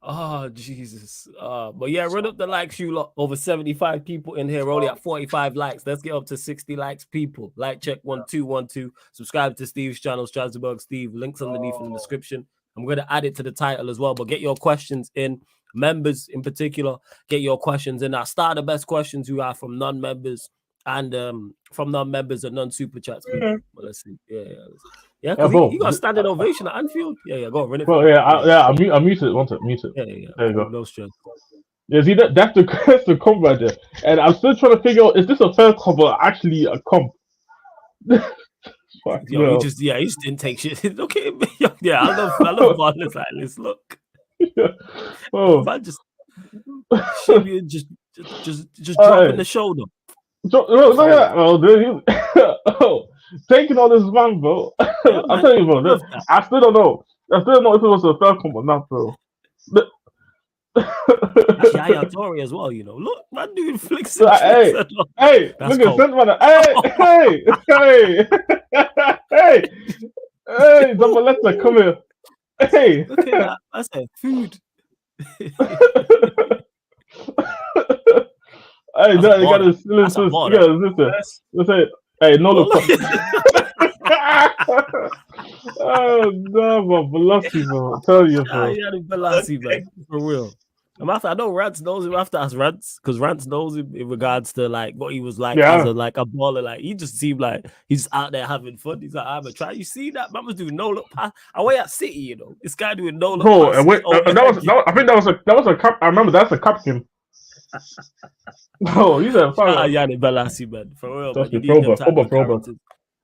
Oh Jesus. But yeah, run up the likes, you lot. Over 75 people in here, only at 45 likes. Let's get up to 60 likes, people. Like check 1212. Subscribe to Steve's channel, Strasbourg Steve. Links underneath in the description. I'm going to add it to the title as well, but get your questions in. Members in particular, get your questions in. I'll start the best questions you have from non-members and from non-members and non-super chats. Well, let's see. Yeah, because he got a standing ovation at Anfield. Yeah, go on, run it. Well, I mute it. Want to mute it? Yeah. There you go. No stress. Yeah, see that's the comp right there, and I'm still trying to figure out, is this a fair comp or actually a comp? He just didn't take shit. Look at him. Yeah, I love ballers like this. Look. Oh, man, just dropping the shoulder. Taking all this man, bro. Yeah, I'll tell you, bro. I still don't know. if it was a fair comp or not, bro. Actually, I got Tory as well, you know. Look, man, doing flicks. Hey, look at Sentiment. Hey, double letter, come here. Hey, look at that. I said food. Hey, you got to listen. Let's say, hey, no look. Oh no, bro, Balassi, bro. I tell you, bro. Yeah, Balassi, man, for real. I know Rance knows him after us, Rance, because Rance knows him in regards to like what he was like as a baller. Like he just seemed like he's out there having fun. He's like, I'm gonna try. You see that man was doing no look pass away at City, you know. This guy doing no look. Bro, I think that was a cup. I remember that's a captain. Oh, he's a fire. Yannick Balassi, man, for real. That's bro.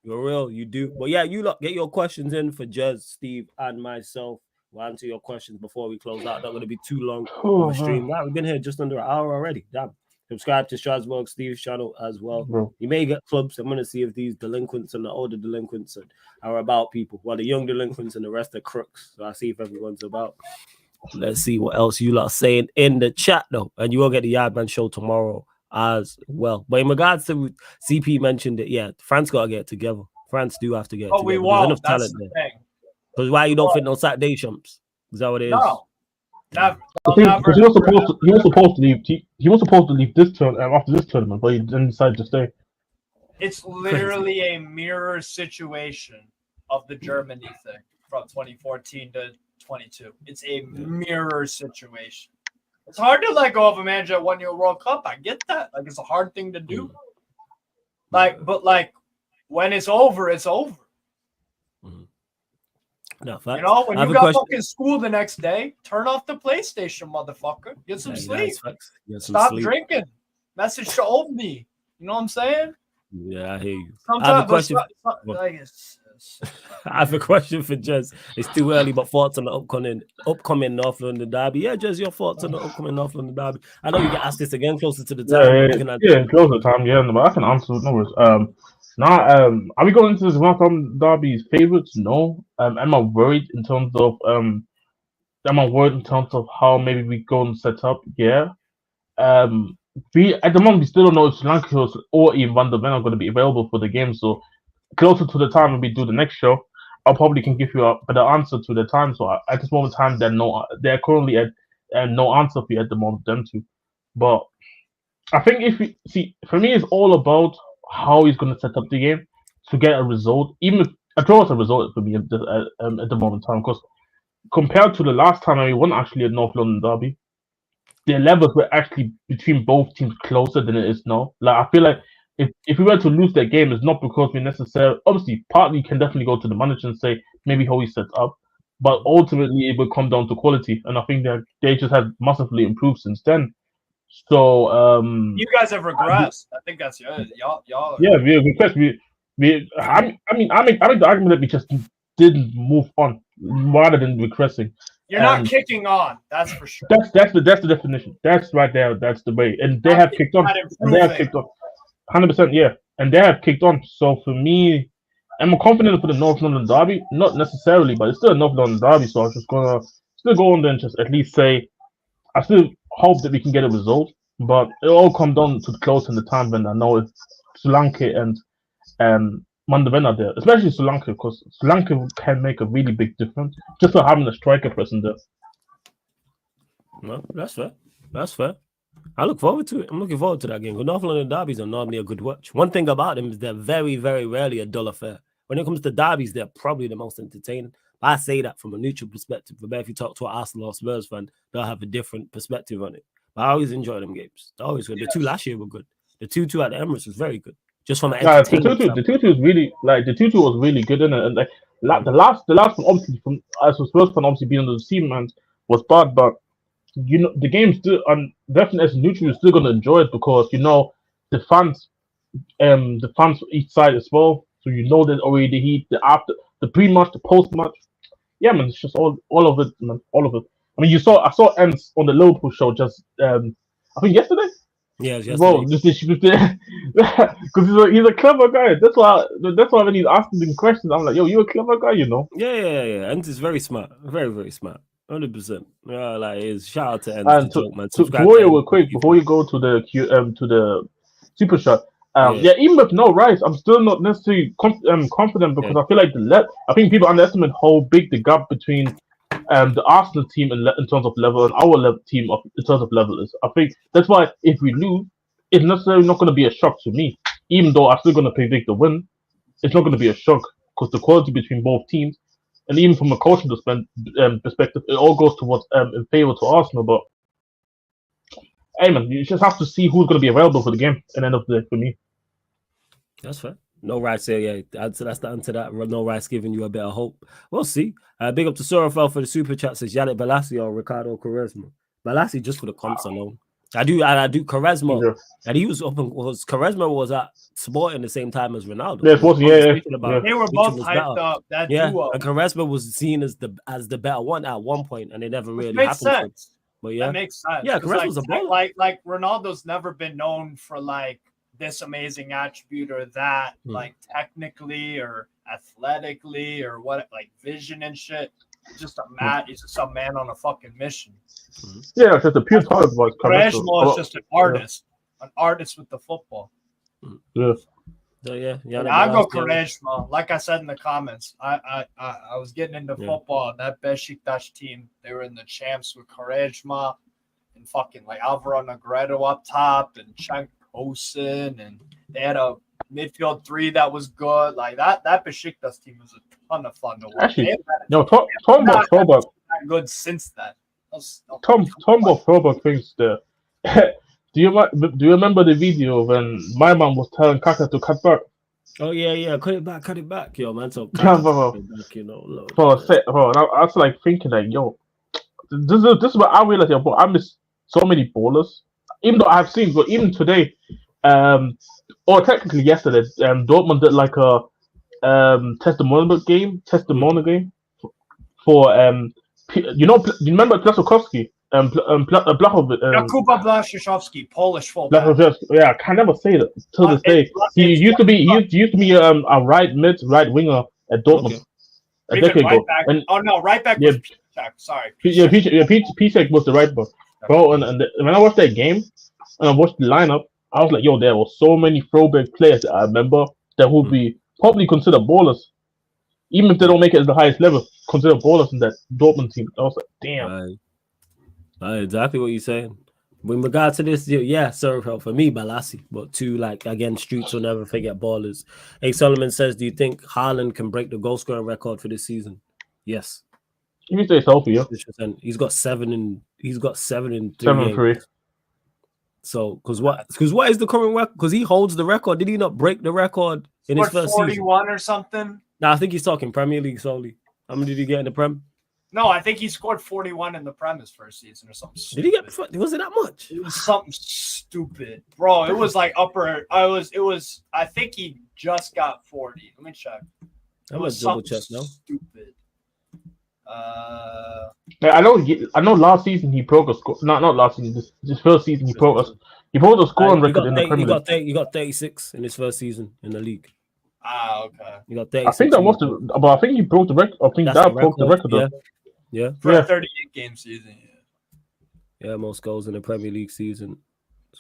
You're real, you do. But yeah, you lot get your questions in for Jez, Steve, and myself. We'll answer your questions before we close out. Not going to be too long of a stream. Wow, we've been here just under an hour already. Damn. Subscribe to Strasbourg Steve's channel as well. Bro. You may get clubs. I'm going to see if these delinquents and the older delinquents are about people. Well, the young delinquents and the rest are crooks. So I'll see if everyone's about. Let's see what else you lot are saying in the chat, though. And you will get the Yardman show tomorrow as well. But in regards to CP mentioned it, yeah, France got to get together. France do have to get together. We won't. There's enough talent there. Thing. Because why you don't fit no Saturday chumps? Is that what it is? No. Because he was supposed to leave. He was supposed to leave this turn after this tournament, but he didn't decide to stay. It's literally a mirror situation of the Germany thing from 2014 to 22. It's a mirror situation. It's hard to let go of a manager that won your World Cup. I get that. Like it's a hard thing to do. But when it's over, it's over. No, fact. You know, when you got fucking school the next day, turn off the PlayStation, motherfucker. Get some sleep. Stop drinking. Message to old me. You know what I'm saying? Yeah, I hear you. Sometimes, I have a question for Jez. It's too early, but thoughts on the upcoming North London derby. Yeah, Jez, your thoughts on the upcoming North London derby. I know you get asked this again closer to the time. Closer time. Yeah, no, but I can answer. No worries. Are we going into this North London derby's favorites? No. Am I worried in terms of how maybe we go and set up? Yeah. We at the moment we still don't know if Sri Lanka or even Van der Ven are going to be available for the game. So closer to the time when we do the next show, I probably can give you a better answer to the time. So at this moment in time, they're currently at no answer for you at the moment. Them two, but I think if we see, for me, it's all about how he's going to set up the game to get a result. Even if a draw is a result for me at the moment in time, because compared to the last time we won actually at North London derby, the levels were actually between both teams closer than it is now. Like I feel like if we were to lose that game, it's not because we necessarily obviously partly you can definitely go to the manager and say maybe how he sets up, but ultimately it will come down to quality, and I think that they just have massively improved since then. So you guys have regressed. I think that's y'all. Yeah, we regressed. I make the argument that we just didn't move on rather than regressing. You're not kicking on, that's for sure. That's the definition. That's right there. That's the way. And they have kicked on. And they have kicked on. 100%, yeah. And they have kicked on. So for me, I'm confident for the North London derby. Not necessarily, but it's still a North London derby. So I'm just gonna still go on there and just at least say I still hope that we can get a result. But it all comes down to close in the time when I know if Sri Lanka and Van der Ven are there, especially Sri Lanka, because Sri Lanka can make a really big difference just for having a striker present there. Well, that's fair. That's fair. I look forward to it. I'm looking forward to that game. North London derbies are normally a good watch. One thing about them is they're very, very rarely a dull affair. When it comes to derbies, they're probably the most entertaining. I say that from a neutral perspective. But if you talk to an Arsenal or Spurs fan, they'll have a different perspective on it. But I always enjoy them games. They're always good. The two last year were good. The 2-2 at the Emirates was very good. Just from an entertainment the 2-2 was really the 2-2 was really good, and like the last one obviously from as a Spurs fan obviously being under the team man was bad, but you know the game still definitely as neutral you're still gonna enjoy it because you know the fans for each side as well, so you know that already the heat, the after, the pre-match, the post-match, yeah man, it's just all of it, man, all of it. I mean, I saw Ents on the Liverpool show just I think yesterday. Yeah, yes. Well, because he's a clever guy. That's why when he's asking him questions, I'm like, yo, you're a clever guy, you know. Yeah. And he's very smart, very, very smart, 100%. Yeah, like shout out to Ends. And real quick before you go to the super shot. Even with no Rice, I'm still not necessarily confident because I feel like I think people underestimate how big the gap between the Arsenal team in terms of level and our team in terms of level is. I think that's why if we lose, it's necessarily not going to be a shock to me. Even though I'm still going to predict the win, it's not going to be a shock because the quality between both teams, and even from a coaching perspective, it all goes towards in favor to Arsenal. But hey man, you just have to see who's going to be available for the game at the end of the day for me. That's fair. No Rice here, yeah. That's the answer to that. No Rice giving you a bit of hope. We'll see. Big up to Sorafel for the super chat. Says Yannick Balassi or Ricardo Quaresma. Balassi just for the comps alone. I do Quaresma. Yeah. And he was open. Quaresma was at Sporting the same time as Ronaldo. Yeah, they were both hyped up. That duo. And Quaresma was seen as the better one at one point, and it never really makes happened. Sense. But yeah, that makes sense. Yeah, Quaresma's a baller. Like Ronaldo's never been known for like this amazing attribute or that, like technically or athletically or what, like vision and shit. He's just a man on a fucking mission. Yeah, it's just a pure talent voice. Quaresma is just an artist with the football. Yeah. So yeah, I go Quaresma. Like I said in the comments, I was getting into football, and that Besiktas team, they were in the champs with Quaresma and fucking like Alvaro Negredo up top and Cenk Tosin, and they had a midfield three that was good. Like that Besiktas team was a ton of fun to watch. Actually, talking about throwback, good since then. Talking about throwback things there. Do you remember the video when my mom was telling Kaka to cut back? Oh yeah, cut it back, yo man. So I was like thinking like, yo, this is what I realized. But I miss so many ballers. Even though I've seen, but even today, or technically yesterday, Dortmund did like a testimonial game for you remember Blaszczykowski, Blachowicz, Jakub Blaszczykowski, Polish fullback. Yeah, I can never say that till this day. He used to be a right mid, right winger at Dortmund. A decade ago. Right back was Piszczek. Sorry. Piszczek was the right back. Bro, and when I watched that game and I watched the lineup, I was like, yo, there were so many throwback players that I remember that would be probably considered ballers. Even if they don't make it at the highest level, consider ballers in that Dortmund team. I was like, damn. Exactly what you're saying. With regard to this, yeah, Serve for me, Balassi. But two, like, again, Streets will never forget ballers. A. Solomon says, do you think Haaland can break the goal scoring record for this season? Yes. If he stays healthy, yeah. He's got 7 in 3 7 games. 3. So, because what is the current record? Because he holds the record. Did he not break the record in his first 41 season? or something? No, I think he's talking Premier League solely. How many did he get in the Prem? No, I think he scored 41 in the Prem his first season or something. Did he get? Was it that much? It was something stupid, bro. It was like upper. I think he just got 40. Let me check. I'm gonna double check now. Stupid. I know. Last season he broke a score. Not last season. This first season he broke a scoring record in the Premier League. He got 36 in his first season in the league. Okay. He got 36. I think that was but I think he broke the record. I think that broke the record. Yeah. For a 38 game season. Yeah, most goals in the Premier League season.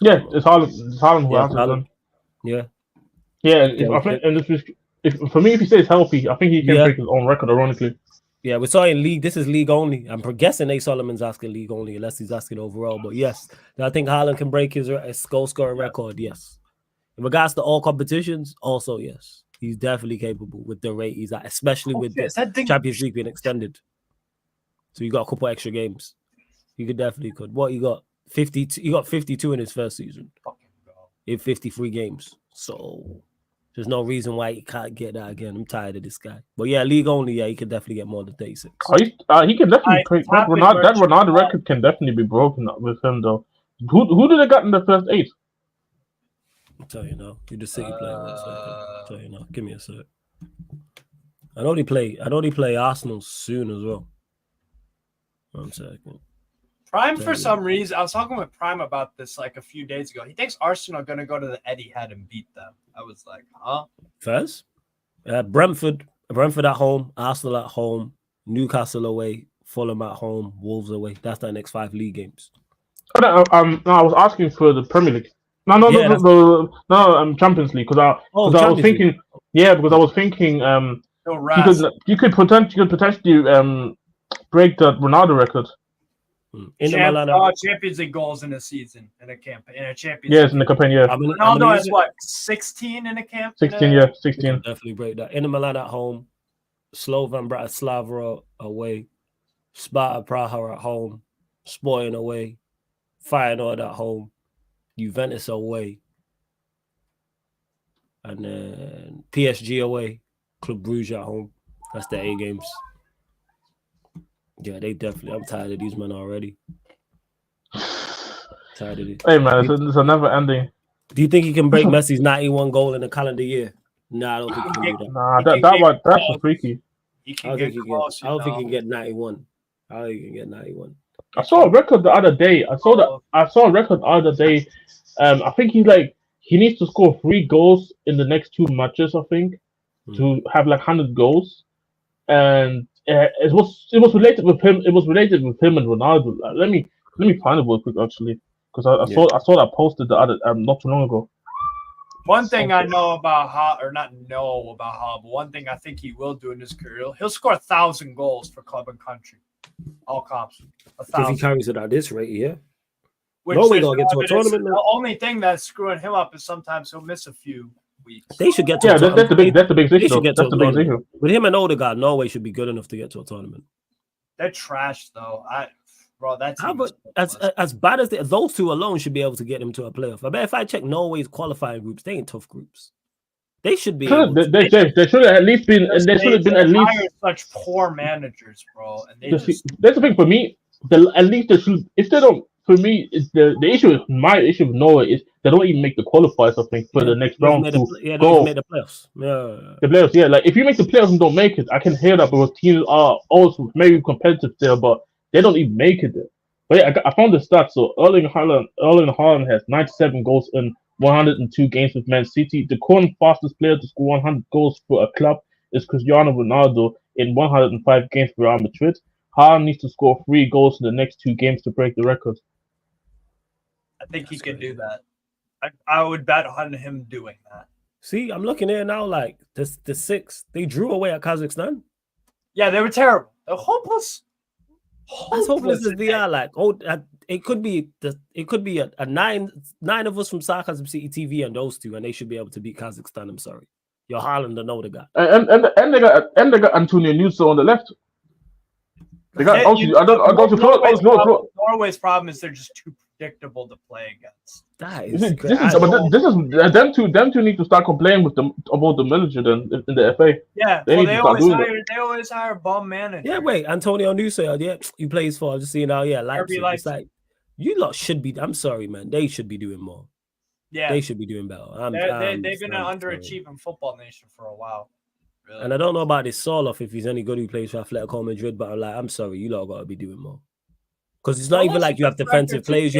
Yeah, it's Haaland. It's Haaland who has it done. Yeah. I think, and for me, if he stays healthy, I think he can break his own record. Ironically. Yeah, we're talking league. This is league only. I'm guessing A. Solomon's asking league only, unless he's asking overall. But yes, I think Haaland can break his goal scoring record. Yes. In regards to all competitions, also yes, he's definitely capable with the rate he's at, especially with the Champions League being extended. So you got a couple extra games. You could. What you got? 50. You got 52 in his first season. In 53 games. So there's no reason why he can't get that again. I'm tired of this guy. But yeah, league only, he can definitely get more than 36. He can definitely break that Ronaldo record can definitely be broken with him though. Who did they got in the first 8? I'll tell you now. You're the City player. I'll tell you now. Give me a sec. I know they play Arsenal soon as well. 1 second. Prime, for some reason, I was talking with Prime about this like a few days ago. He thinks Arsenal are going to go to the Etihad and beat them. I was like, huh? First, Brentford at home, Arsenal at home, Newcastle away, Fulham at home, Wolves away. That's the next 5 league games. No, I was asking for the Premier League. No, Champions League because I was thinking, because I was thinking, you could potentially break the Ronaldo record. Champions League goals in a season in a Champions. Yes, in the campaign. Yeah. Ronaldo has what 16 in a camp. 16. 16. Definitely break that. Inter Milan at home, Slovan Bratislava away, Sparta Praha at home, Sporting away, Feyenoord at home, Juventus away, and then PSG away, Club Brugge at home. That's the A games. Yeah, they definitely. I'm tired of these men already. Tired of it. Hey man, it's a never ending. Do you think he can break Messi's 91 goal in a calendar year? No, I don't think he can do that. Nah, that's freaky. I don't think he can get 91. I don't think he can get 91. I saw a record the other day. I saw a record the other day. I think he needs to score 3 goals in the next 2 matches. I think to have like 100 goals, and it was related with him. It was related with him and Ronaldo. Let me find it real quick actually, because I saw that posted the other not too long ago. One thing I know about but one thing I think he will do in his career, he'll score 1,000 goals for club and country, all comps. If he carries it at this rate, yeah. Norway gonna get to a tournament. The only thing that's screwing him up is sometimes he'll miss a few weeks. They should get to that's the big issue. With him and Odegaard, Norway should be good enough to get to a tournament. They're trash though. As bad as those two alone should be able to get them to a playoff. I bet if I check Norway's qualifying groups, they ain't tough groups. They should be. They should have at least been. They should have been at least such poor managers, bro. And that's the thing for me. At least they should. If they don't for me, it's the issue. My issue with Norway is they don't even make the qualifiers. I think for the next round to they don't go. even make the playoffs. Yeah. The playoffs, yeah. Like if you make the playoffs and don't make it, I can hear that because teams are also maybe competitive there, but they don't even make it there. But yeah, I found the stats. So Erling Haaland has 97 goals in 102 games with Man City. The current fastest player to score 100 goals for a club is Cristiano Ronaldo in 105 games for Real Madrid. Haaland needs to score 3 goals in the next 2 games to break the record. I think he could do that. I would bet on him doing that. See, I'm looking here now. Like the 6, they drew away at Kazakhstan. Yeah, they were terrible. They're hopeless. As hopeless as they are, like it could be a nine of us from Sarcasm City TV and those two, and they should be able to beat Kazakhstan. I'm sorry, you're Haaland and the guy. And they got Antonio Nusa on the left. They got Norway's problem is they're just too predictable to play against. Them two need to start complaining with them about the manager then in the FA. Yeah, they always hire bum manager. Yeah, wait, Antonio Nusa, yeah, he plays for. Just seeing how Leipzig. It's like you lot should be. I'm sorry, man. They should be doing more. Yeah, they should be doing better. They've been an underachieving football nation for a while. Really. And I don't know about this Soloff if he's any good who plays for Atletico Madrid, but I'm sorry, you lot got to be doing more. Because it's not even like you have defensive players.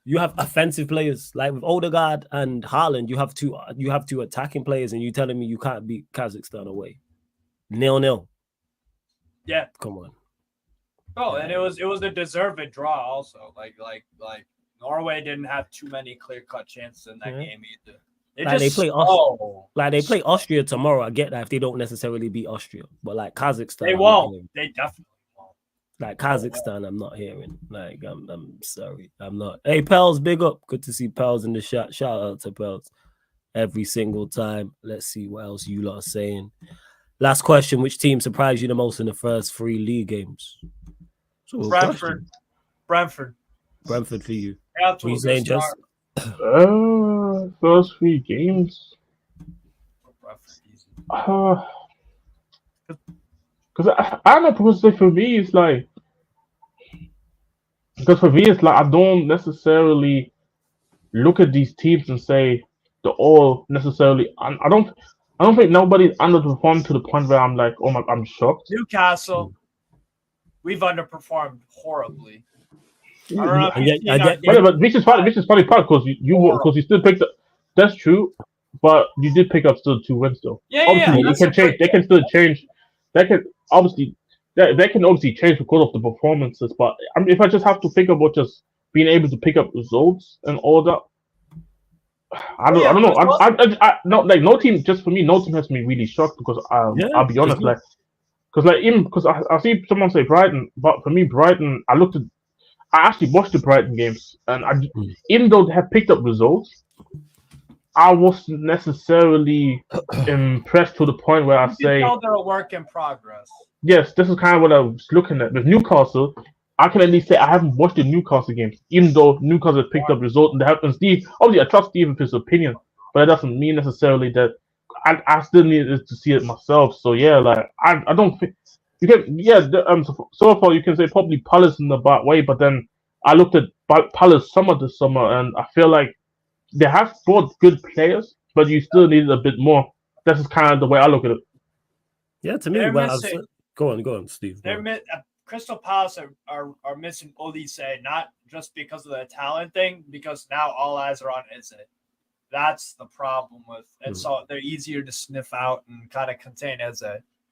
You have offensive players. Like with Odegaard and Haaland, you have two attacking players, and you telling me you can't beat Kazakhstan away 0-0. Yeah, come on. Oh, and it was a deserved draw also. Like Norway didn't have too many clear-cut chances in that game either. They play Austria tomorrow. I get that if they don't necessarily beat Austria, but like Kazakhstan, they won't. They definitely won't. Like Kazakhstan, I'm not hearing. Like I'm sorry, I'm not. Hey, Pels, big up. Good to see Pels in the chat. Shout out to Pels every single time. Let's see what else you lot are saying. Last question: which team surprised you the most in the first 3 league games? Brentford for you. Yeah, what you saying, just first 3 games. Because I don't know, because for me it's like, I don't necessarily look at these teams and say they're all necessarily. I don't think nobody's underperformed to the point where I'm like, oh my, I'm shocked. Newcastle, we've underperformed horribly. But which is funny part because you still picked up. That's true, but you did pick up still 2 wins though. Obviously, it can change. They can still change. They can obviously change because of the performances. But if I just have to think about just being able to pick up results and all that, I don't know. I not like no team. Just for me, no team has me really shocked because I'll be honest, because I see someone say Brighton, but for me, Brighton, I actually watched the Brighton games, and even though they have picked up results, I wasn't necessarily impressed to the point where I say they're a work in progress. Yes, this is kind of what I was looking at. With Newcastle, I can at least say I haven't watched the Newcastle games, even though Newcastle has picked up results and they have. And Steve, obviously, I trust Steve for his opinion, but that doesn't mean necessarily that I still need to see it myself. So yeah, like I don't think. You can, so far you can say probably Palace in the bad way, but then I looked at Palace this summer, and I feel like they have brought good players, but you still need a bit more. This is kind of the way I look at it. Yeah, to me, go on, Steve. Crystal Palace are missing Olise, not just because of the talent thing, because now all eyes are on Eze. That's the problem with, and so they're easier to sniff out and kind of contain Eze.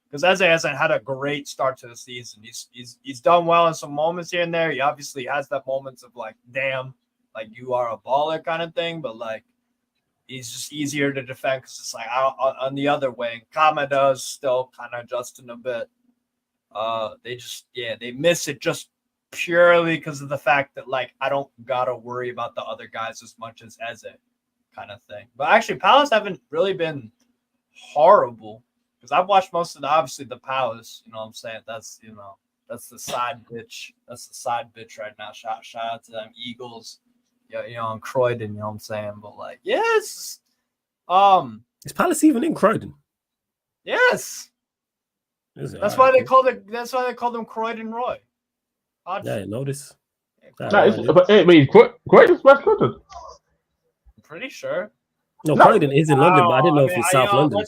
Because Eze hasn't had a great start to the season. He's done well in some moments here and there. He obviously has that moments of like, damn, like you are a baller kind of thing. But like, he's just easier to defend because it's like on the other wing. Kamada's still kind of adjusting a bit. They miss it just purely because of the fact that like I don't gotta worry about the other guys as much as Eze kind of thing. But actually, Palace haven't really been horrible. Because I've watched most of the Palace, you know what I'm saying? That's the side bitch. That's the side bitch right now. Shout out to them Eagles, and Croydon, you know what I'm saying? But like, yes. Is Palace even in Croydon? Yes. That's why they call them Croydon Roy. Yeah, I notice. Wait, Croydon's West London. I'm pretty sure. No, Croydon is in London, but I didn't know if it's South London.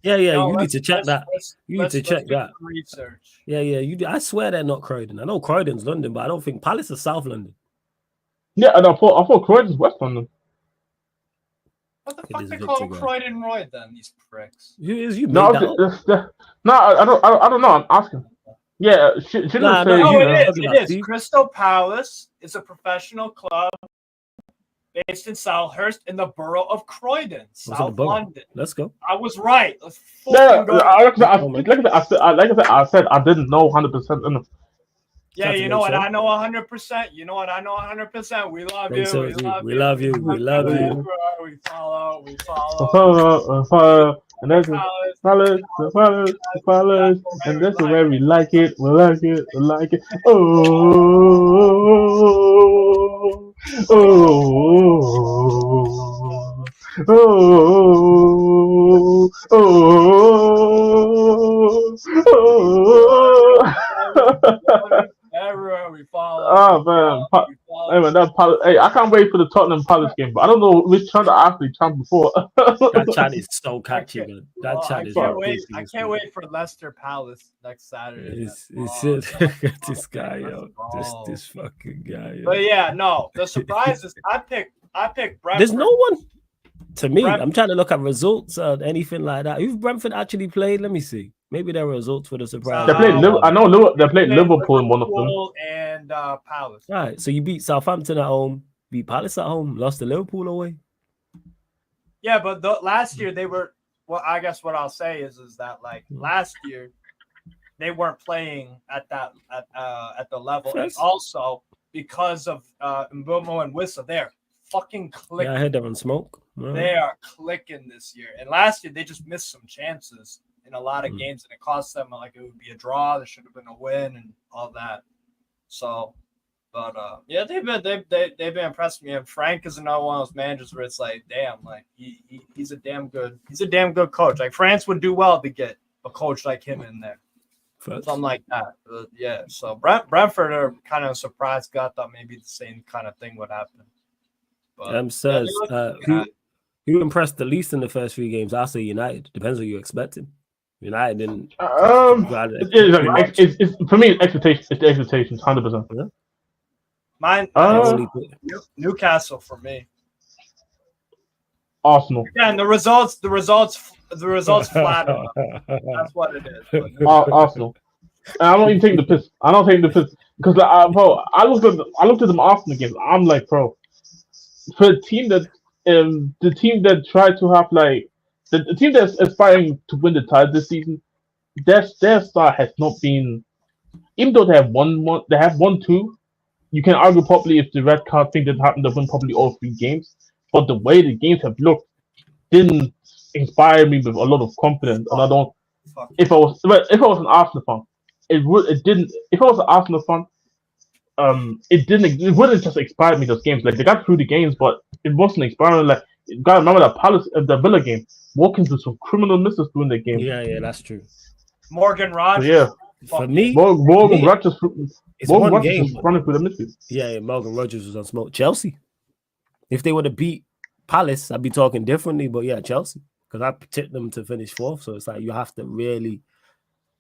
You need to check that. You need to check that. Research. Yeah, you. I swear they're not Croydon. I know Croydon's London, but I don't think Palace is South London. Yeah, and I thought Croydon's West London. What the fuck they call Croydon Roy then? These pricks. Who is you? No, I don't know. I'm asking. Yeah, it is. Crystal Palace is a professional club based in Selhurst in the borough of Croydon, South London. Let's go. I was right. Let's go. I said I didn't know 100% enough. Yeah, you know what? I know 100%. You know what? I know 100%. We love you. We love you. We love you. We follow. And that's Palace, and this is where we like it. We like it. Everywhere we follow. Oh man, hey, I can't wait for the Tottenham Palace game, but I don't know which chant I actually chanted before. That chant is so catchy, man. That chant is. I can't wait for Leicester Palace next Saturday. This guy, yo, this fucking guy. Yo. But yeah, no, the surprise is I picked Brentford. There's no one. To me, I'm trying to look at results or anything like that. Who's Brentford actually played? Let me see. Maybe their results for the surprise. They played. I know they played Liverpool in one of them. And Palace. Right. So you beat Southampton at home, beat Palace at home, lost to Liverpool away. Yeah, but last year they were. Well, I guess what I'll say is that like last year they weren't playing at the level, and also because of Mbomo and Wissa, they're fucking clicking. Yeah, I heard they're on smoke. Right. They are clicking this year, and last year they just missed some chances in a lot of games, and it cost them like it would be a draw. There should have been a win and all that. So, but yeah, they've been impressing me. And Frank is another one of those managers where it's like, damn, like he's a damn good coach. Like France would do well to get a coach like him in there, something like that. Yeah. So Brentford are kind of surprised. God thought maybe the same kind of thing would happen. But, says who impressed the least in the first 3 games? I'll say United. Depends what you're expecting. United didn't. It's for me. It's expectations. It's the expectations. 100%. Yeah. Mine. Newcastle for me. Arsenal. Yeah, and the results flatter. That's what it is. Arsenal. And I don't even take the piss. Because I looked at them Arsenal games. I'm like, bro, for a team that the team that tried to have like. The team that's aspiring to win the title this season, their start has not been. Even though they have won 2, you can argue probably if the red card thing didn't happen, they win probably all 3 games. But the way the games have looked didn't inspire me with a lot of confidence. And I don't. If I was an Arsenal fan, it didn't. If I was an Arsenal fan, it wouldn't just inspire me those games. Like they got through the games, but it wasn't inspiring. Like you gotta remember that Palace, the Villa game. Watkins with some criminal misses during the game. Yeah, that's true. Morgan Rogers. Yeah. For me, Morgan Rogers. It's one game running through the misses. Yeah, Morgan Rogers was on smoke. Chelsea. If they would have beat Palace, I'd be talking differently. But yeah, Chelsea, because I tipped them to finish 4th. So it's like you have to really.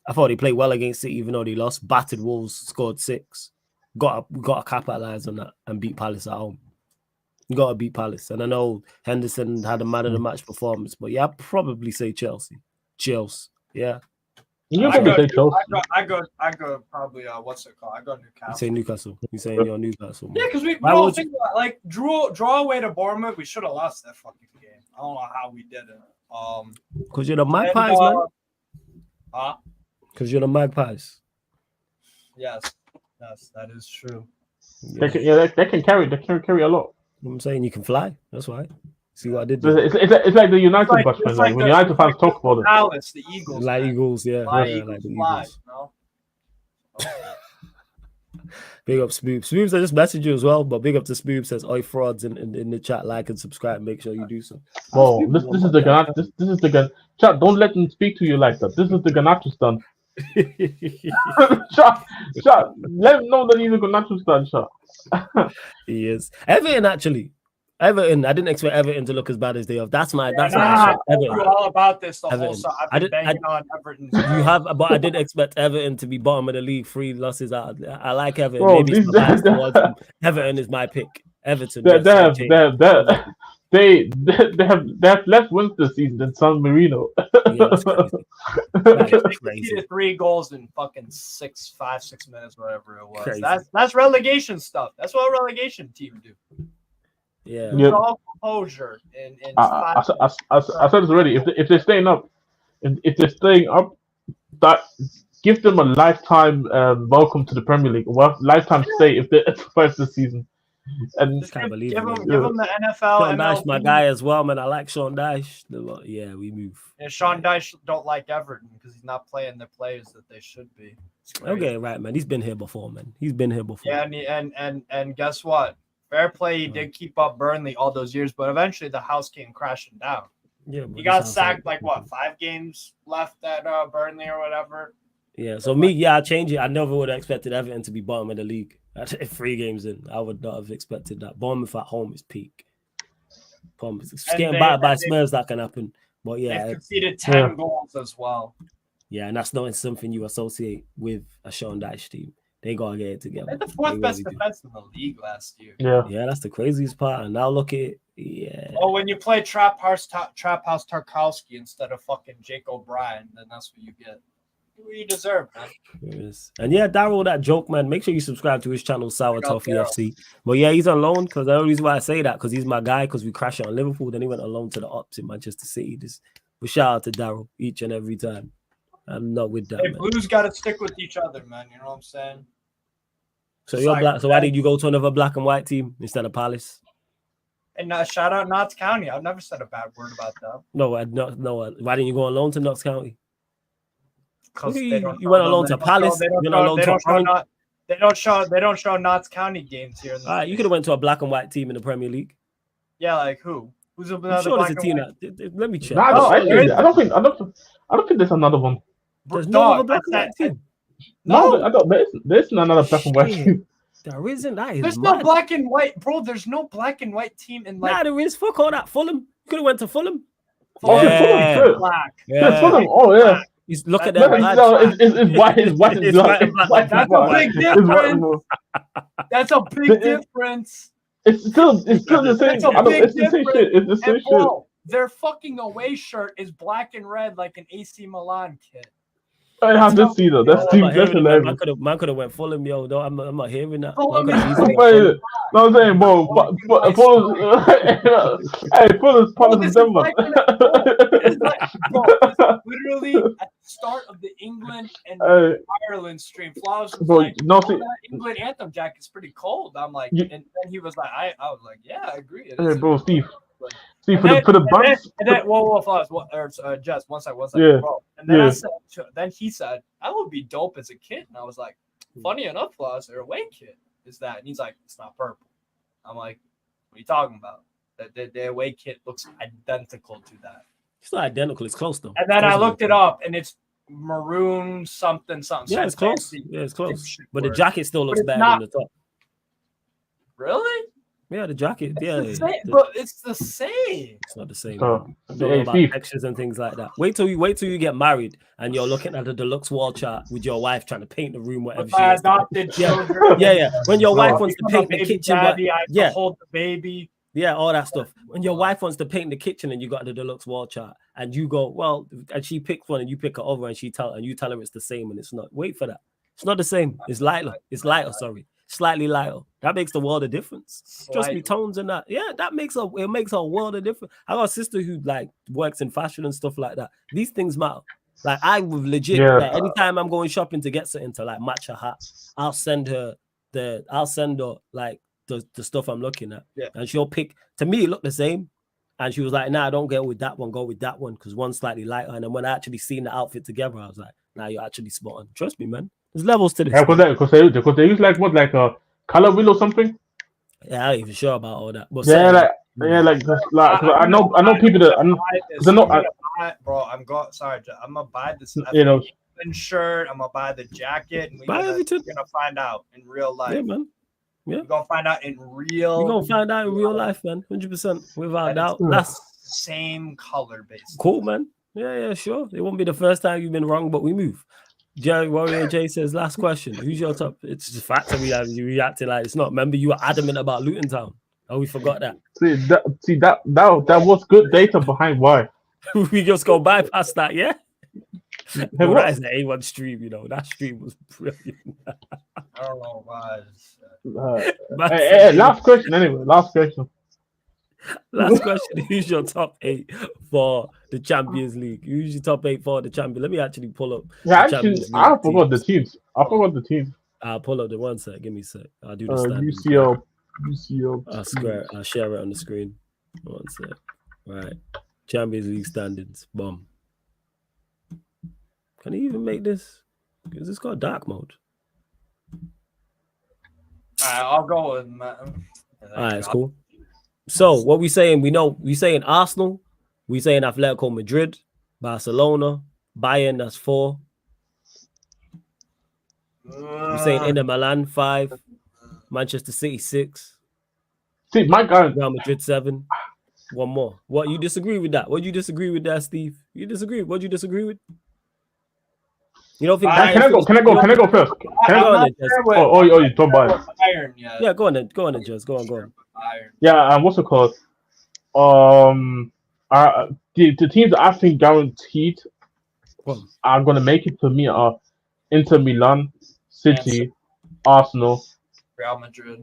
I thought they played well against City, even though they lost. Battered Wolves, scored 6. Got to capitalize on that and beat Palace at home. You got to beat Palace. And I know Henderson had a man of the match performance, but yeah, I'd probably say Chelsea. Yeah. I go probably, what's it called? I go Newcastle. You say Newcastle. You're saying you're Newcastle. Yeah, because we don't think about, like, draw away to Bournemouth. We should have lost that fucking game. I don't know how we did it. Because you're the Magpies, man. Huh? Because you're the Magpies. Yes, that is true. Yeah. They can carry a lot. You know what I'm saying? You can fly. That's why. See what I did there? It's like the United fans. Like when United fans talk about it. Palace, the Eagles. Like Eagles, yeah. Like the Eagles. No? Big up Spoob. Spoob, I just messaged you as well, but big up to Spoob. Says, oi, frauds in the chat. Like and subscribe. Make sure you do so. Oh, this is the gun. This is the gun. Chat, don't let them speak to you like that. This is the Ganache done. Shot. Let him know that he's a good natural start. Shot. He is. Everton actually. Everton. I didn't expect Everton to look as bad as they have. That's my I shot. told Everton. you all about this the Everton. whole summer. I've been banging on Everton. You have, but I did expect Everton to be bottom of the league. 3 losses out. I like Everton. Bro, Maybe it's my bias towards them. Everton is my pick. Everton. They have less wins this season than San Marino. Yeah, that's crazy. They conceded 3 goals in fucking 6 minutes, whatever it was. Crazy. That's relegation stuff. That's what a relegation team do. Yeah. It's all composure. I said this already. If they're staying up, that give them a lifetime welcome to the Premier League. Lifetime stay if they first this season. And just give them the NFL. Sean Dyche, my guy as well, man. I like Sean Dyche. Yeah, we move. And Sean Dyche don't like Everton because he's not playing the players that they should be. Okay, right, man. He's been here before, man. He's been here before. Yeah, and guess what? Fair play. He did keep up Burnley all those years, but eventually the house came crashing down. Yeah, he got sacked like 5 games left at Burnley or whatever. Yeah, so I'll change it. I never would have expected Everton to be bottom of the league. 3 games in, I would not have expected that. Bournemouth at home is peak. Getting battered by Spurs, that can happen. But yeah, they conceded 10 goals as well. Yeah, and that's not something you associate with a Sean Dyche team. They gotta get it together. They're the 4th best defense in the league last year. Yeah, that's the craziest part. And now look at it. Yeah. Oh, when you play Trap House Tarkowski instead of fucking Jake O'Brien, then that's what you get. What you deserve, man. Yes. And yeah, Daryl, that joke, man. Make sure you subscribe to his channel, Sour Toffee FC. But yeah, he's on loan because the only reason why I say that because he's my guy because we crashed on Liverpool. Then he went on loan to the Ops in Manchester City. We shout out to Daryl each and every time. I'm not with that. Hey, Blues got to stick with each other, man. You know what I'm saying? So you're black. So why did you go to another black and white team instead of Palace? And shout out Notts County. I've never said a bad word about them. No. Why didn't you go on loan to Notts County? Because you went on loan to Palace. They don't show Notts County games here. All right, you could have went to a black and white team in the Premier League. Yeah, like who? Who's another sure black there's a team that, let me check. I don't think there's another one. There's no other black and white team. No, I don't. There's another black and white team. There isn't. There's no black and white, bro. There's no black and white team in like. Nah, there is. Fuck all that. Fulham. You could have went to Fulham. Fulham. Black. Yeah. Fulham. Oh yeah. Look at that. It's white. It's white. It's black. That's a big difference. That's a big difference. It's still the same. It's the same shit. It's the same shit. Their fucking away shirt is black and red like an AC Milan kit. I have to see though. That's hilarious. Man could have went Fulham, yo. No, I'm not hearing that. No, I'm saying, bro. Fulham's part of December. Literally at the start of the England and Ireland stream, Flaws was like, England anthem jacket's pretty cold. I'm like, and then he was like, I was like, yeah, I agree. Hey, bro, Steve, for the bunch. And then, Flaws, just one second, yeah. bro. And then I said, then he said, I would be dope as a kid. And I was like, funny enough, Flaws, their away kit is that. And he's like, it's not purple. I'm like, what are you talking about? The away kit looks identical to that. It's not identical. It's close though. And then I looked it up, and it's maroon something. Yeah, it's close. Fancy. Yeah, it's close. But the jacket still looks better than the top. Really? Yeah, the jacket. But it's the same. It's not the same. About textures and things like that. Wait till you get married and you're looking at the deluxe wall chart with your wife trying to paint the room, whatever she is. Yeah. When your wife wants to paint the kitchen, hold the baby. Yeah, all that stuff. When your wife wants to paint the kitchen and you got the deluxe wall chart and you go, well, and she picks one and you pick it over and you tell her it's the same and it's not. Wait for that. It's not the same. It's lighter. Sorry. Slightly lighter. That makes the world of difference. Trust me, tones and that. Yeah, it makes a world of difference. I got a sister who like works in fashion and stuff like that. These things matter. Like I would legit like, anytime I'm going shopping to get something to like match her hat, I'll send her like the stuff I'm looking at. Yeah. And she'll pick. To me, it looked the same. And she was like, nah, don't go with that one. Go with that one because one's slightly lighter. And then when I actually seen the outfit together, I was like, nah, you're actually spot on. Trust me, man. There's levels to this. Yeah, because they use like a color wheel or something. Yeah, I ain't even sure about all that. But I know people that bro. I'm gonna buy this. Everton shirt. I'm gonna buy the jacket, and Buy Everton. we're gonna find out in real life. Yeah, man. Yeah. We're gonna find out in real. You're gonna find out in real life, man. 100%, without doubt. That's same color, basically. cool, man. Yeah, sure. It won't be the first time you've been wrong, but we move. Jerry Warrior J says, last question. Who's your top? It's just fact that you reacted like it's not. Remember, you were adamant about Luton Town. Oh, we forgot that. See that was good data behind why. We just go bypass that, yeah? Hey, Well, what? that is the A1 stream, you know. That stream was brilliant. I don't know why. Last question anyway. Last question. Last question. Who's your top 8 for the Champions League? Who's your top 8 for the Champions? Let me actually pull up. Yeah, actually, I forgot the teams. I'll pull up the one sec. Give me a sec. I'll do the standings. UCL. I'll share it on the screen. One sec. Right. Champions League standings. Boom. Can you even make this? Because it's got dark mode. I'll go with my. All right, it's cool. So what we saying? We saying Arsenal. We saying Atletico Madrid, Barcelona, Bayern. That's 4. We saying Inter Milan 5, Manchester City 6. See, my guy. Real Madrid 7. One more. What you disagree with that? What you disagree with that, Steve? You disagree? What you disagree with? You don't think? Can I go first? You talk about it. Iron, yeah, go on then, Jez. Go on. Iron. Yeah, what's it called? The teams that I think guaranteed are gonna make it for me are Inter Milan, City, Arsenal, Real Madrid.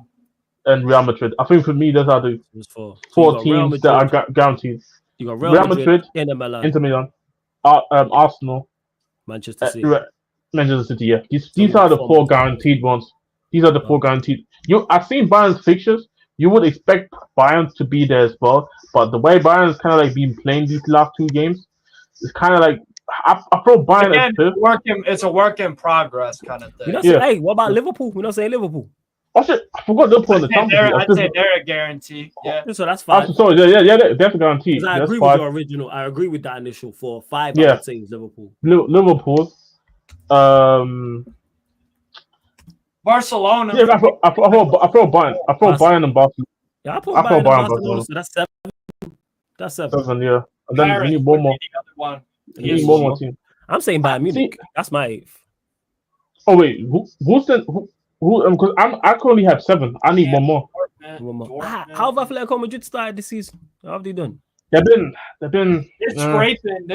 And Real Madrid. I think for me, those are the 4 teams that are guaranteed. You got Real Madrid, Inter Milan, Arsenal, Manchester City. Manchester City, yeah. These are the 4 guaranteed ones. These are the 4 guaranteed. I've seen Bayern's fixtures. You would expect Bayern to be there as well, but the way Bayern's kind of like been playing these last 2 games, it's kind of like I throw Bayern as 5th. It's a work in progress kind of thing. Hey, what about Liverpool? We're not saying Liverpool. Oh shit! I forgot Liverpool in the Champions League. I'd say they're a guarantee. Yeah, so that's fine. Sorry, that's a guarantee. I agree with your original. I agree with that initial 4. 5. Yeah. I would say is Liverpool. Liverpool. Barcelona. Yeah, I throw Bayern. I throw Bayern and Barcelona. Yeah, I throw Bayern and Barcelona. So that's 7. That's 7. Yeah. And then we need one more. We need one more team. I'm saying Bayern Munich. That's my 8th. Oh wait, who's the who? Because I currently have 7. I need one more. How have Atletico Madrid started this season? How have they done? They've been. They're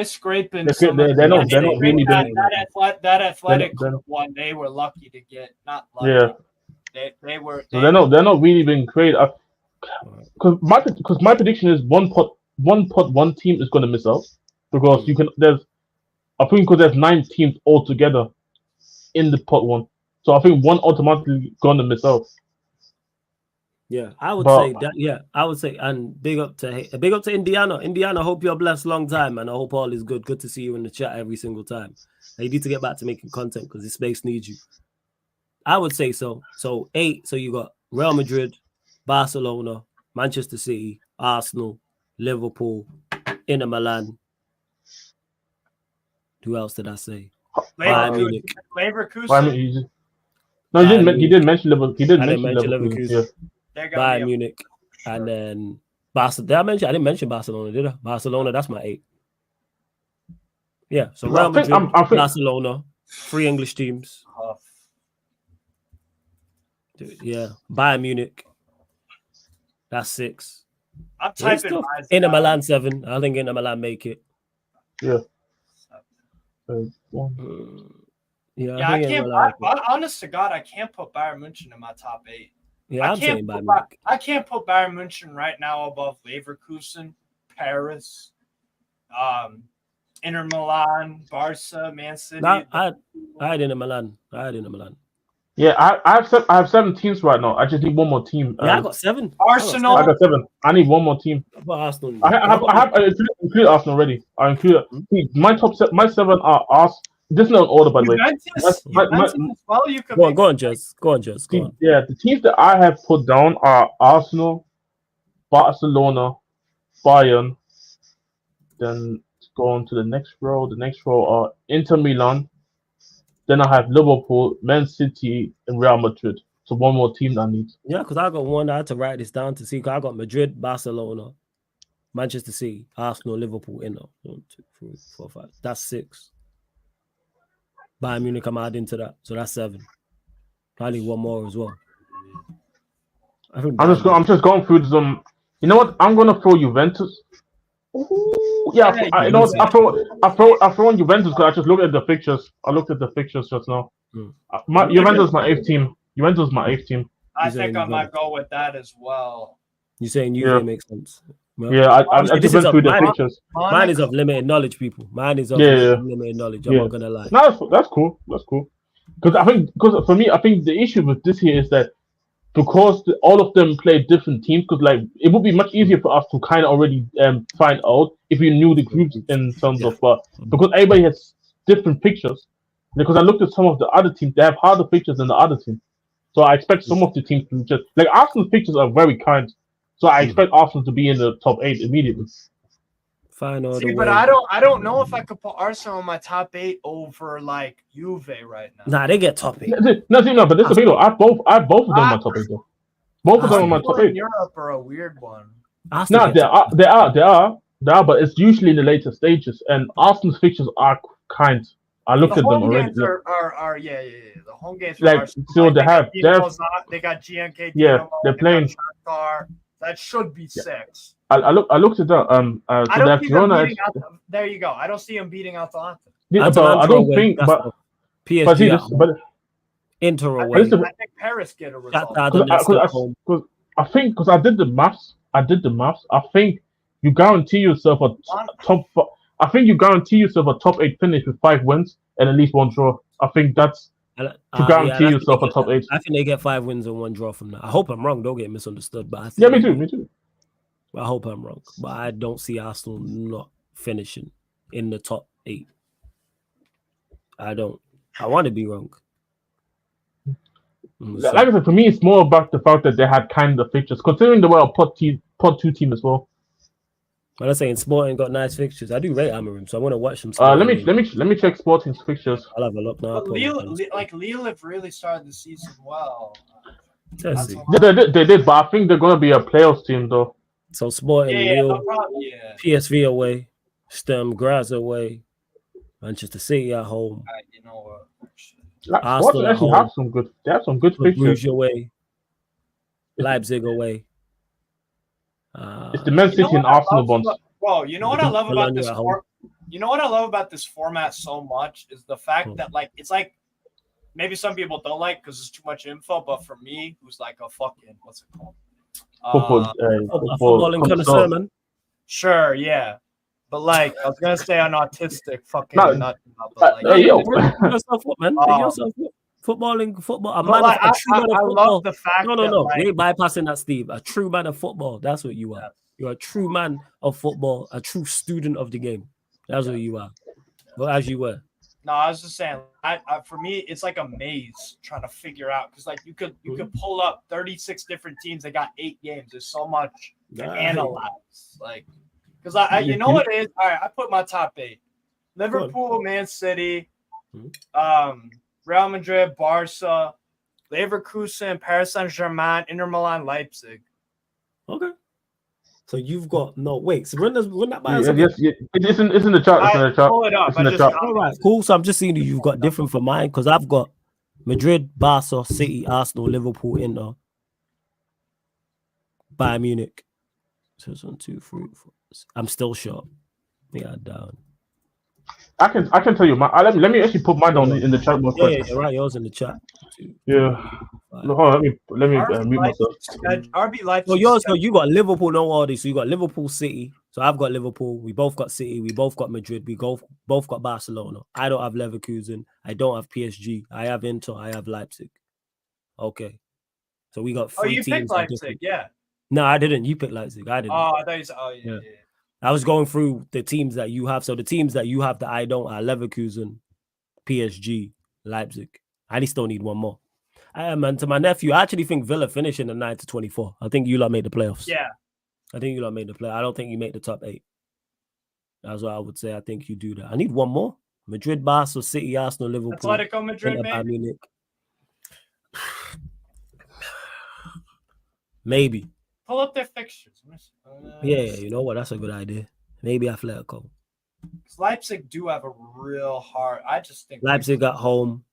scraping. They're not really doing that athletic one. They were lucky to get. Not lucky. Yeah. They were. They're not really been great. Because my prediction is one team is going to miss out because I think because there's 9 teams altogether in the pot 1. So I think one automatically going to miss out. Yeah, I would say that. Yeah, I would say, and big up to Indiana. Indiana, hope you're blessed long time, and I hope all is good. Good to see you in the chat every single time. You need to get back to making content because this space needs you. I would say so. So 8. So you got Real Madrid, Barcelona, Manchester City, Arsenal, Liverpool, Inter Milan. Who else did I say? Leverkusen. No, he didn't mention Liverpool. He didn't mention Leverkusen. Yeah. Bayern Munich, and then Barcelona. I didn't mention Barcelona, did I? Barcelona, that's my 8. Yeah, so Real Madrid, Barcelona, 3 English teams. Yeah, Bayern Munich, that's 6. I'm typing Inter Milan 7. I think Inter Milan make it. Yeah. Yeah, I can't. Honest to God, I can't put Bayern München in my top 8. Yeah, I'm saying Bayern Munich. I can't put Bayern München right now above Leverkusen, Paris, Inter Milan, Barca, Man City. I had Inter Milan. Yeah, I have 7 teams right now. I just need one more team. Yeah, I got 7. Arsenal. I got 7. I need one more team. Arsenal. I included Arsenal already. I included my 7 are Arsenal. This is not an order, by the way. Go on, Jez. Yeah, the teams that I have put down are Arsenal, Barcelona, Bayern. Then go on to the next row. The next row are Inter Milan, Then I have Liverpool, Man City, and Real Madrid. So one more team I need. Yeah, because I got one. I had to write this down to see. Because I got Madrid, Barcelona, Manchester City, Arsenal, Liverpool, Inter. 1, 2, 3, 4, 5. That's 6. Bayern Munich, I'm adding to that. So that's 7. I need one more as well. I'm just going through some. You know what? I'm gonna throw Juventus. Ooh, yeah, you know what? I throw on Juventus because I just looked at the fixtures. I looked at the fixtures just now. Juventus is my 8th team. Juventus is my 8th team. I think I might go with that as well. You saying Juve makes sense? Well, yeah, I just went through the pictures. Mine is of limited knowledge, people. Mine is of limited knowledge. I'm not gonna lie. No, that's cool. That's cool. Because for me, I think the issue with this here is that because all of them play different teams, because like it would be much easier for us to kind of already find out if we knew the groups in terms of because everybody has different pictures. Because I looked at some of the other teams, they have harder pictures than the other teams. So I expect some of the teams to just like Arsenal's pictures are very kind. So I expect Arsenal to be in the top 8 immediately. See, but I don't know if I could put Arsenal in my top 8 over like Juve right now. Nah, they get top 8. No, but this is the thing though. I have both of them in my top 8 though. Both of them in my top 8. Europe are a weird one. No, they are, but it's usually in the later stages, and Arsenal's fixtures are kind. I looked at them already. The home games are like so they got GNK. Yeah, they're playing. That should be 6. I looked at that. I don't see them beating out. There you go. I don't see them beating out Atalanta. Yeah, but I don't think. But PSG, but Inter away. I think Paris get a result. Because I did the maths. I think you guarantee yourself a top. I think you guarantee yourself a top 8 finish with 5 wins and at least 1 draw. I think that's to guarantee yourself a top 8. I think they get 5 wins and 1 draw from that. I hope I'm wrong. Don't get misunderstood. But I think me too. I hope I'm wrong. But I don't see Arsenal not finishing in the top 8. I don't. I want to be wrong. Like I said, for me, it's more about the fact that they had kind of fixtures, considering they were a pot 2 team as well. Well, I'm saying Sporting got nice fixtures. I do rate Amorim, so I want to watch them. Let me check Sporting's fixtures. I'll have a look now. Lille have really started the season well. They did, but I think they're gonna be a playoffs team though. So Sporting, Lille, PSV away, Sturm Graz away, Manchester City at home. You know Sporting actually have some good. They have some good fixtures. Bruges away, Leipzig away. It's the Man City and Arsenal ones. Well, you know what I love about this? You know what I love about this format so much is the fact that like it's like maybe some people don't like because it's too much info, but for me, who's like a fucking what's it called? Footballing connoisseur, man. Sure, yeah, but like I was gonna say an autistic fucking nut. Football. I love the fact. No. You ain't bypassing that, Steve. A true man of football. That's what you are. Yeah. You're a true man of football. A true student of the game. That's what you are. Well, as you were. No, I was just saying. For me, it's like a maze trying to figure out because like you could pull up 36 different teams. They got 8 games. There's so much to analyze. Like because you know what it is. All right, I put my top 8: Liverpool, Man City, Real Madrid, Barca, Leverkusen, Paris Saint-Germain, Inter Milan, Leipzig. Okay. So you've got So run that by us. Yes, it's in the chart. It's in the chart. Pull it up. All right, cool. So I'm just seeing that you've got different from mine because I've got Madrid, Barca, City, Arsenal, Liverpool, Inter, Bayern Munich. So it's 1, 2, 3, 4. I'm still short. Yeah, down. I can tell you. Let me actually put mine on in the chat. Yeah, right. Yours in the chat. Yeah. Let me mute myself. RB Leipzig. So yours. So you got Liverpool, no order. So you got Liverpool, City. So I've got Liverpool. We both got City. We both got Madrid. We both got Barcelona. I don't have Leverkusen. I don't have PSG. I have Inter. I have Leipzig. Okay. So we got 3 teams. You picked Leipzig, yeah. No, I didn't. You picked Leipzig. I didn't. Oh, I thought you said. Oh, yeah. I was going through the teams that you have. So the teams that you have that I don't are Leverkusen, PSG, Leipzig. I still need one more. And to my nephew, I actually think Villa finish in the 9-24. I think you lot made the playoffs. Yeah. I think you lot made the play. I don't think you make the top 8. That's what I would say. I think you do that. I need one more. Madrid, Barca, City, Arsenal, Liverpool. Atletico Madrid, Inter, Bayern maybe. Munich. Maybe. Pull up their fixtures. Yeah, you know what? That's a good idea. Maybe Atletico. Leipzig do have a real hard. I just think Leipzig at home.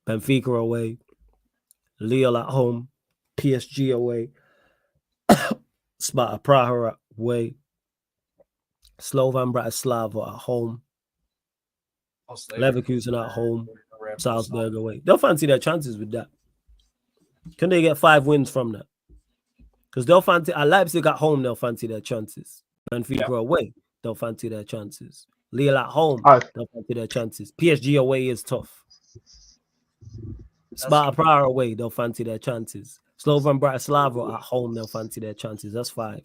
Benfica away. Lille at home. PSG away. Sparta Praha away. Slovan Bratislava at home. Leverkusen at home. Salzburg away. They'll fancy their chances with that. Can they get 5 wins from that? Because they'll fancy at Leipzig at home, they'll fancy their chances. Benfica away, they'll fancy their chances. Lille at home, they'll fancy their chances. PSG away is tough. Sparta Praha away, they'll fancy their chances. Slovan Bratislava at home, they'll fancy their chances. That's 5.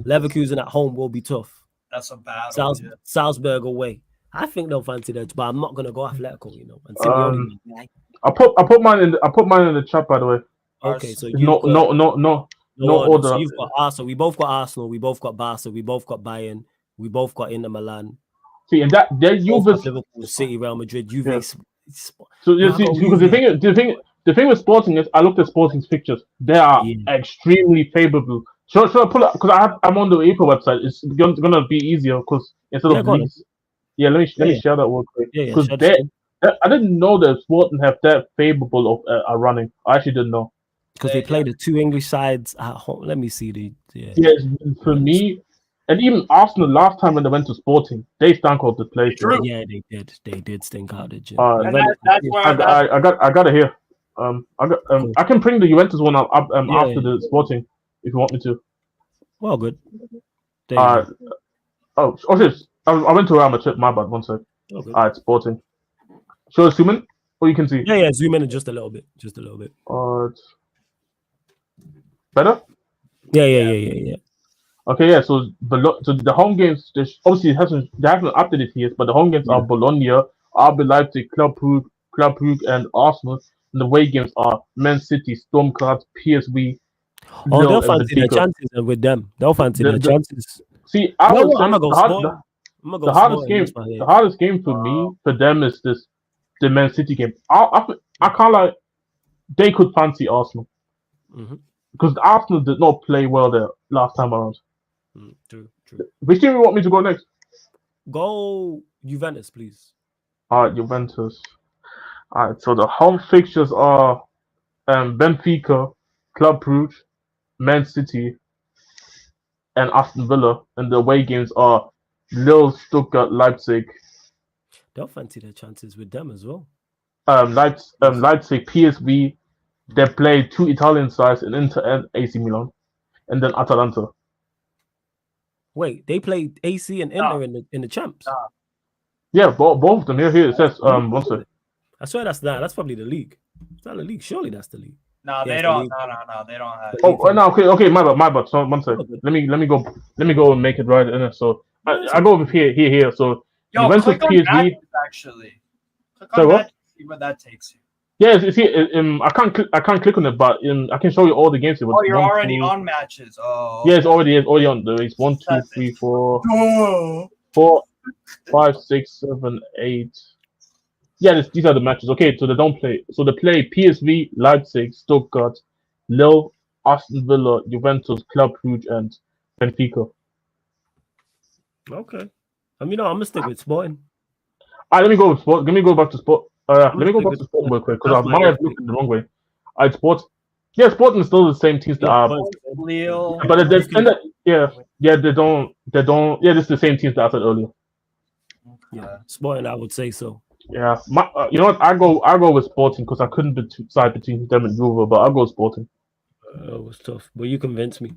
Leverkusen at home will be tough. That's a battle. Salzburg away. I think they'll fancy that, but I'm not gonna go Atletico, you know. And Simeone, I put mine in the chat, by the way. Okay, so no order. So you've got Arsenal. We both got Arsenal. We both got Barca. We both got Bayern. We both got Inter Milan. See, and that Juve, Liverpool, City, Real Madrid, Juve. Yeah. So you see, because the thing with Sporting is, I looked at Sporting's pictures. They are extremely favorable. Should I pull up? Because I'm on the APO website. It's gonna be easier because instead of leagues. Yeah, let me share that real quick. Because I didn't know that Sporting have that favorable of a running. I actually didn't know. Because they play the 2 English sides at home. Let me see for me, and even Arsenal last time when they went to Sporting, they stank out the place. Yeah, they did. They did stink out the gym. That's where I got it here. I can bring the Juventus one up after the Sporting if you want me to. Well, good. I went to Real Madrid. My bad. 1 sec. Okay. Alright, Sporting. Should I zoom in, or you can see? Yeah. Zoom in just a little bit. Better? Yeah. Okay, yeah. So the home games, obviously they haven't updated here, but the home games are Bologna, RB Leipzig, Club Brugge, and Arsenal. And the away games are Man City, Storm Graz, PSV. They'll fancy their chances with them. They'll fancy their chances. See, the hardest game for them is the Man City game. I can't like they could fancy Arsenal because Arsenal did not play well there last time around. True. Which team you want me to go next? Go Juventus, please. All right, Juventus. All right, so the home fixtures are Benfica, Club Brugge, Man City, and Aston Villa, and the away games are Lille, Stuttgart, Leipzig. They'll fancy their chances with them as well. Leipzig, PSV. They play 2 Italian sides in Inter and AC Milan, and then Atalanta. Wait, they played AC and Inter in the champs. Yeah, both of them. Here it says one second. I swear that's that. That's probably the league. It's not the league. Surely that's the league. No, they don't. No, they don't have. Oh no, okay, my bad. So 1 second. Let me go and make it right in it. So I go over here. So you went to PSV. Actually, click on that. See where that takes you. Yeah, it's here. I can't click on it, but I can show you all the games. Oh, you're already on matches. Oh. Yeah, it's already on. There is 1, 2, 3, 4, 5, 6, 7, 8. Yeah, these are the matches. Okay, so they don't play. So they play PSV, Leipzig, Stuttgart, Lille, Aston Villa, Juventus, Club Brugge, and Benfica. Okay. I'm gonna stick with Sporting. Let me go with Sport. Let me go back to Sport. Let me go back to Sport real quick because I might have looked in the wrong way. Sporting is still the same teams that are. Lille. But they don't. Yeah, this is the same teams that I said earlier. Yeah, Sporting, I would say so. Yeah, you know what? I go with Sporting because I couldn't decide between them and Juve, but I'll go with Sporting. It was tough, but you convinced me.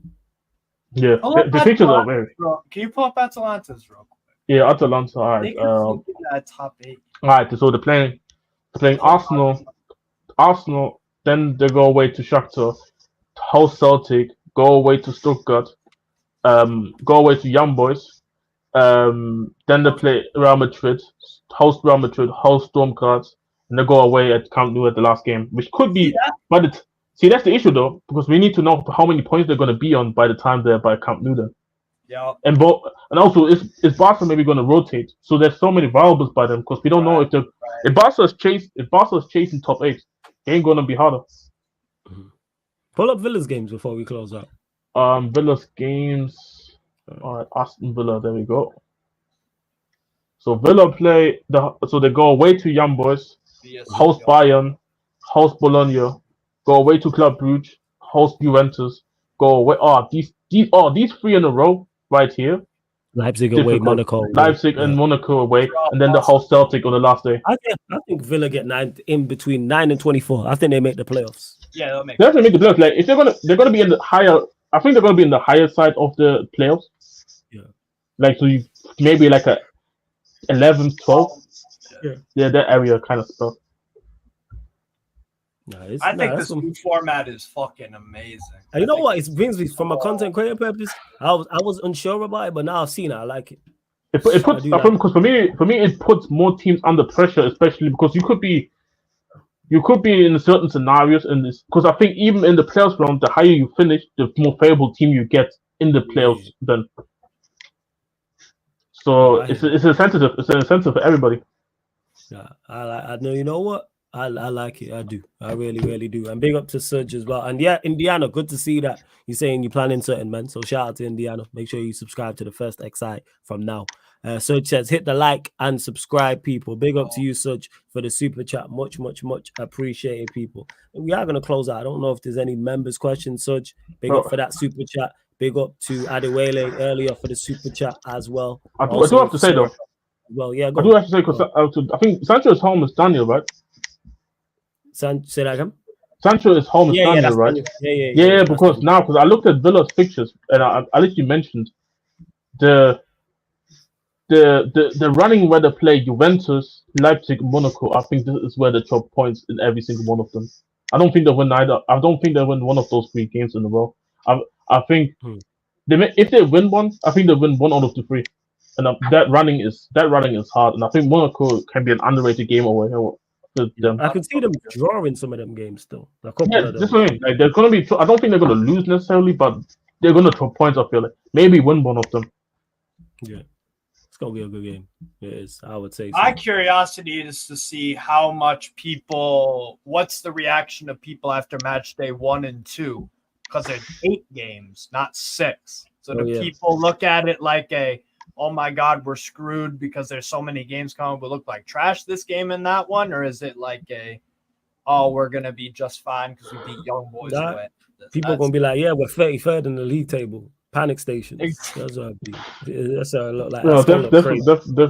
Yeah, the pictures are very. Can you pull up Atalanta's real quick? Yeah, Atalanta. All right. They could that top 8. All right, so they're playing Arsenal. Then they go away to Shakhtar, host Celtic, go away to Stuttgart, go away to Young Boys. Then they play Real Madrid, host Storm Graz, and they go away at Camp Nou at the last game, which could be. But that's the issue though, because we need to know how many points they're going to be on by the time they're by Camp Nou. Then. Yeah. And also, is Barca maybe going to rotate? So there's so many variables by them because we don't know if Barca's chasing top 8, it ain't going to be harder. Pull up Villa's games before we close out. Villa's games. All right, Aston Villa. There we go. So Villa so they go away to Young Boys, host Bayern, host Bologna, go away to Club Brugge, host Juventus, go away. These 3 in a row right here. Leipzig away, Monaco. Leipzig and Monaco away, and then the host Celtic on the last day. I think Villa get between 9 and 24. I think they make the playoffs. Yeah, they'll make. They have to make the playoffs. Like if they're gonna be in the higher. I think they're gonna be in the higher side of the playoffs. Yeah. Like so, you maybe like a 11, 12. Yeah, that area kind of stuff. I think this new format is fucking amazing. And you know what? It brings me from a content creator purpose. I was unsure about it, but now I've seen it. I like it. It puts because for me it puts more teams under pressure, especially because you could be in certain scenarios in this. Because I think even in the playoffs round, the higher you finish, the more favorable team you get in the playoffs. Then, so it's an incentive. It's an incentive for everybody. Yeah, I know. You know what? I like it. I do. I really, really do. And big up to Surge as well. And yeah, Indiana, good to see that you're saying you're planning certain, man. So shout out to Indiana. Make sure you subscribe to the first XI from now. Surge says, hit the like and subscribe, people. Big up to you, Surge, for the super chat. Much, much, much appreciated, people. And we are going to close out. I don't know if there's any members' questions, Surge. Big up for that super chat. Big up to Adewale earlier for the super chat as well. I do have to say, though. Well, yeah, I do have to say, because I think Sancho's home is Daniel, right? Say that again. Sancho is home is Daniel, right? Daniel. Yeah, because I looked at Villa's pictures and I literally mentioned the running where they play Juventus, Leipzig, Monaco. I think this is where they drop points in every single one of them. I don't think they win either. I don't think they win one of those 3 games in a row. I think if they win one, I think they win 1 out of the 3. And that running is hard. And I think Monaco can be an underrated game away. I can see them drawing some of them games still. This way, like they're gonna be. I don't think they're gonna lose necessarily, but they're gonna throw points. I feel like maybe win one of them. Yeah, it's gonna be a good game. It is. I would say. My curiosity is to see how much what's the reaction of people after match day 1 and 2, because there's 8 games, not 6. So people look at it like oh my God, we're screwed because there's so many games coming. We look like trash this game and that one, or is it like we're gonna be just fine because we beat Young Boys away? People are gonna be like, yeah, we're 33rd in the league table. Panic stations. That's what I'd be. That's what I look like.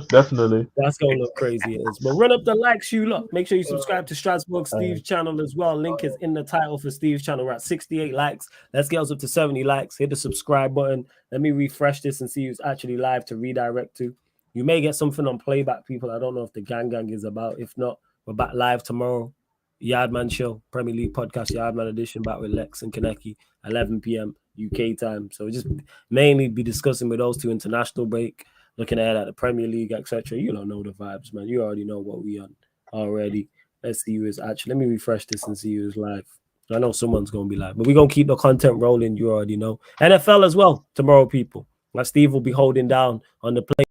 Definitely. That's gonna look crazy. It is. But run up the likes, you lot. Make sure you subscribe to Strasbourg Steve's channel as well. Link is in the title for Steve's channel. We're at 68 likes. Let's get us up to 70 likes. Hit the subscribe button. Let me refresh this and see who's actually live to redirect to. You may get something on playback, people. I don't know if the gang is about. If not, we're back live tomorrow. Yardman Show, Premier League podcast, Yardman edition, back with Lex and Kaneki, 11 p.m. UK time. So just mainly be discussing with those 2 international break, looking ahead at the Premier League, etc. You don't know the vibes, man. You already know what we on already. Let's see who is actually. Let me refresh this and see who is live. I know someone's going to be live, but we're going to keep the content rolling. You already know. NFL as well tomorrow, people. My Steve will be holding down on the playback.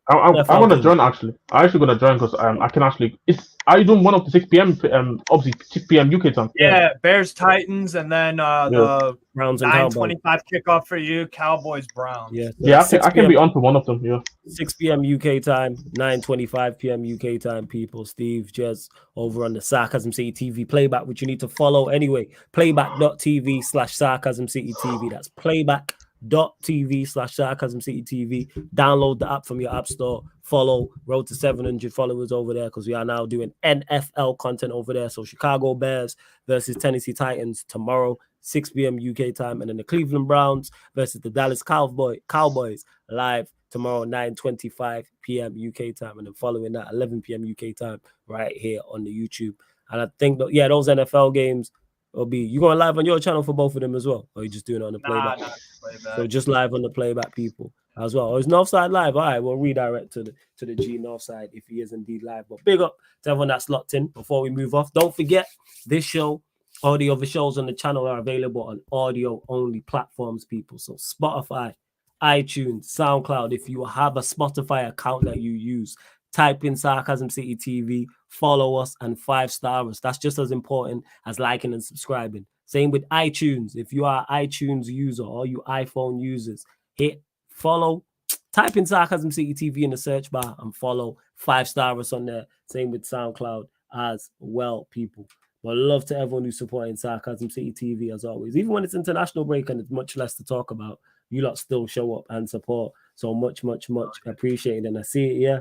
I'm gonna join actually. I'm actually gonna join because I can actually. Are you doing one of the 6 p.m. Obviously 6 p.m. UK time? Yeah, Bears Titans, and then the Browns and 9:25 kickoff for you, Cowboys Browns. Yeah, I can be on for one of them. Yeah, 6 p.m. UK time, 9:25 p.m. UK time. People, Steve just over on the Sarcasm City TV playback, which you need to follow anyway. Playback.tv/Sarcasm City TV. That's playback.tv/Sarcasm City TV. Download the app from your app store. Follow Road to 700 followers over there because we are now doing NFL content over there. So Chicago Bears versus Tennessee Titans tomorrow, 6 p.m. UK time, and then the Cleveland Browns versus the Dallas Cowboys live tomorrow, 9:25 p.m. UK time, and then following that 11 p.m. UK time right here on the YouTube. And I think that those NFL games will be. You going live on your channel for both of them as well, or are you just doing it on the playback? So just live on the playback, people, as well. Or is Northside live? All right, we'll redirect to the G Northside if he is indeed live. But big up to everyone that's locked in. Before we move off, don't forget this show All the other shows on the channel are available on audio-only platforms, people. So Spotify, iTunes, SoundCloud. If you have a Spotify account that you use, type in Sarcasm City TV, follow us, and 5-star us. That's just as important as liking and subscribing. Same with iTunes. If you are an iTunes user or you iPhone users, hit follow. Type in Sarcasm City TV in the search bar and follow. 5-star us on there. Same with SoundCloud as well, people. But love to everyone who's supporting Sarcasm City TV as always. Even when it's international break and it's much less to talk about, you lot still show up and support. So much, much, much appreciated. And I see it, yeah.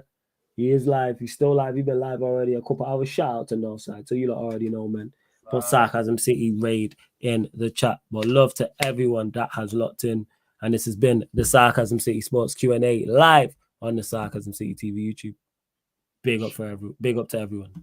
He is live. He's still live. He's been live already a couple hours. Shout out to Northside. So you lot already know, man. Put Sarcasm City raid in the chat. But love to everyone that has locked in. And this has been the Sarcasm City Sports Q&A live on the Sarcasm City TV YouTube. Big up to everyone.